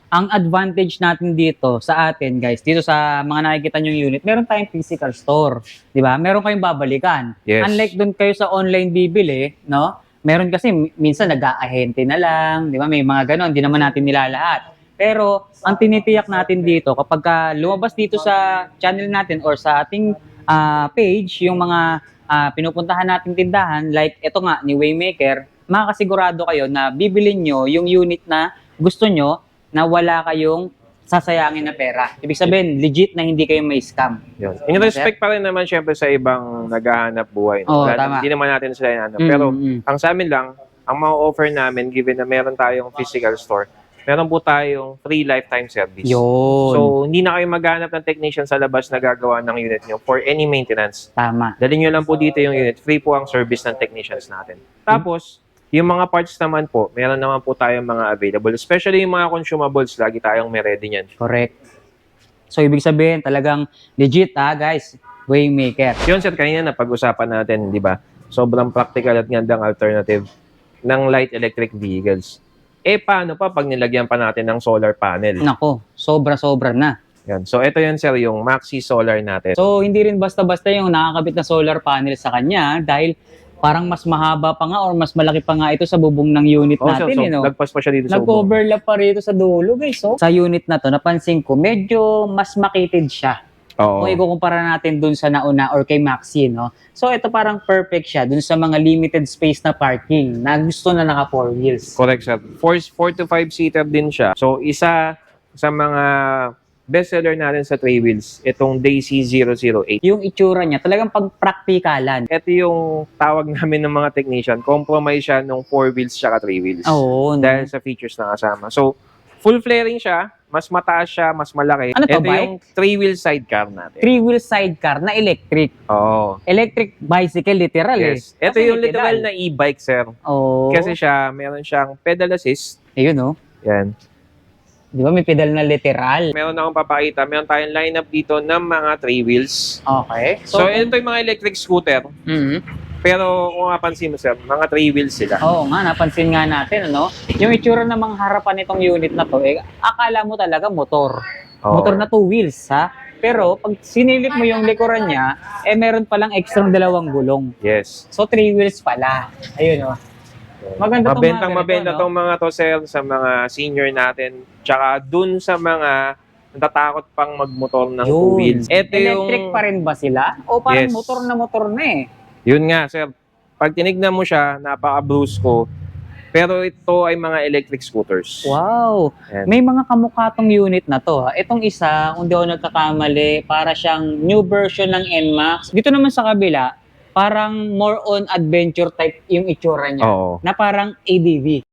ang advantage natin dito sa atin, guys, dito sa mga nakikita nyo unit, meron tayong physical store. Di ba? Meron kayong babalikan. Yes. Unlike doon kayo sa online bibili, no? Meron kasi minsan nag-aahente na lang, di ba? May mga ganon, hindi naman natin nilalahat. Pero ang tinitiyak natin dito, kapag lumabas dito sa channel natin or sa ating page, yung mga pinupuntahan nating tindahan, like ito nga, ni Waymaker, makakasigurado kayo na bibilin nyo yung unit na gusto nyo na wala kayong sasayangin na pera. Ibig sabihin, legit na hindi kayo may scam. Yun. In respect pa rin naman syempre sa ibang naghahanap buhay. Oo, Wala- tama. Hindi naman natin sila hinahanap. Pero Mm. ang sa amin lang, ang ma-offer namin, given na meron tayong physical store, meron po tayong free lifetime service. Yun. So, hindi na kayo maghanap ng technician sa labas na gagawa ng unit nyo for any maintenance. Tama. Dalhin nyo lang po dito yung unit. Free po ang service ng technicians natin. Tapos, Yung mga parts naman po, meron naman po tayong mga available. Especially yung mga consumables, lagi tayong may ready niyan. Correct. So, ibig sabihin, talagang legit guys. Waymaker. Yun sir, kanina napag-usapan natin, di ba? Sobrang practical at gandang alternative ng light electric vehicles. Paano pa pag nilagyan pa natin ng solar panel? Nako, sobra-sobra na. Yan. So, ito yun sir, yung Maxi Solar natin. So, hindi rin basta-basta yung nakakabit na solar panel sa kanya dahil parang mas mahaba pa nga or mas malaki pa nga ito sa bubong ng unit Oh, sir, natin. so, lagpas pa siya dito sa bubong. Nag-overlap pa rito sa dulo, guys. So, sa unit na to, napansin ko, medyo mas makitid siya. Oo. Kung ikukumpara natin dun sa nauna or kay Maxi, no? So, ito parang perfect siya dun sa mga limited space na parking na gusto na naka 4 wheels. Correct sir. 4 to 5 seater din siya. So, isa sa mga bestseller natin sa 3 wheels, itong Daisy 008. Yung itsura niya, talagang pagpraktikalan. Ito yung tawag namin ng mga technician, compromise siya nung 4 wheels tsaka 3 wheels. Oo. No? Dahil sa features na kasama. So, full flaring siya, mas mataas siya, mas malaki. Ano to, Ito bike? yung 3-wheel sidecar natin. 3-wheel sidecar na electric. Oo. Electric bicycle, literal Yes. eh. Ito Kasi yung may literal pedal. na e-bike, sir. Oo. Kasi siya, meron siyang pedal assist. Ayun, no? Yan. Di ba may pedal na literal? Meron akong papakita. Meron tayong lineup dito ng mga 3 wheels. Okay. So, ito yung mga electric scooter. Mhm. Pero kung mapansin mo, sir, mga 3 wheels sila. Oo nga, napansin nga natin, ano? Yung itsura ng mga harapan nitong unit na to, akala mo talaga motor. Oo. Motor na 2 wheels, ha? Pero pag sinilip mo yung likuran niya, meron palang extra 2 gulong. Yes. So, 3 wheels pala. Ayun, oh. Maganda tong mga ganito, Mabenta no? tong mga to, sir, sa mga senior natin. Tsaka dun sa mga natatakot pang magmotor ng 2 Yun. wheels. Ito Electric yung... pa rin ba sila? O parang Yes. motor na eh? Yun nga, sir. Pag tinignan mo siya, napaka-brusco. Pero ito ay mga electric scooters. Wow! Ayan. May mga kamukha tong unit na to. Itong isa, kung di ako nagkakamali, para siyang new version ng NMAX. Dito naman sa kabila, parang more on adventure type yung itsura niya. Oo. Na parang ADV.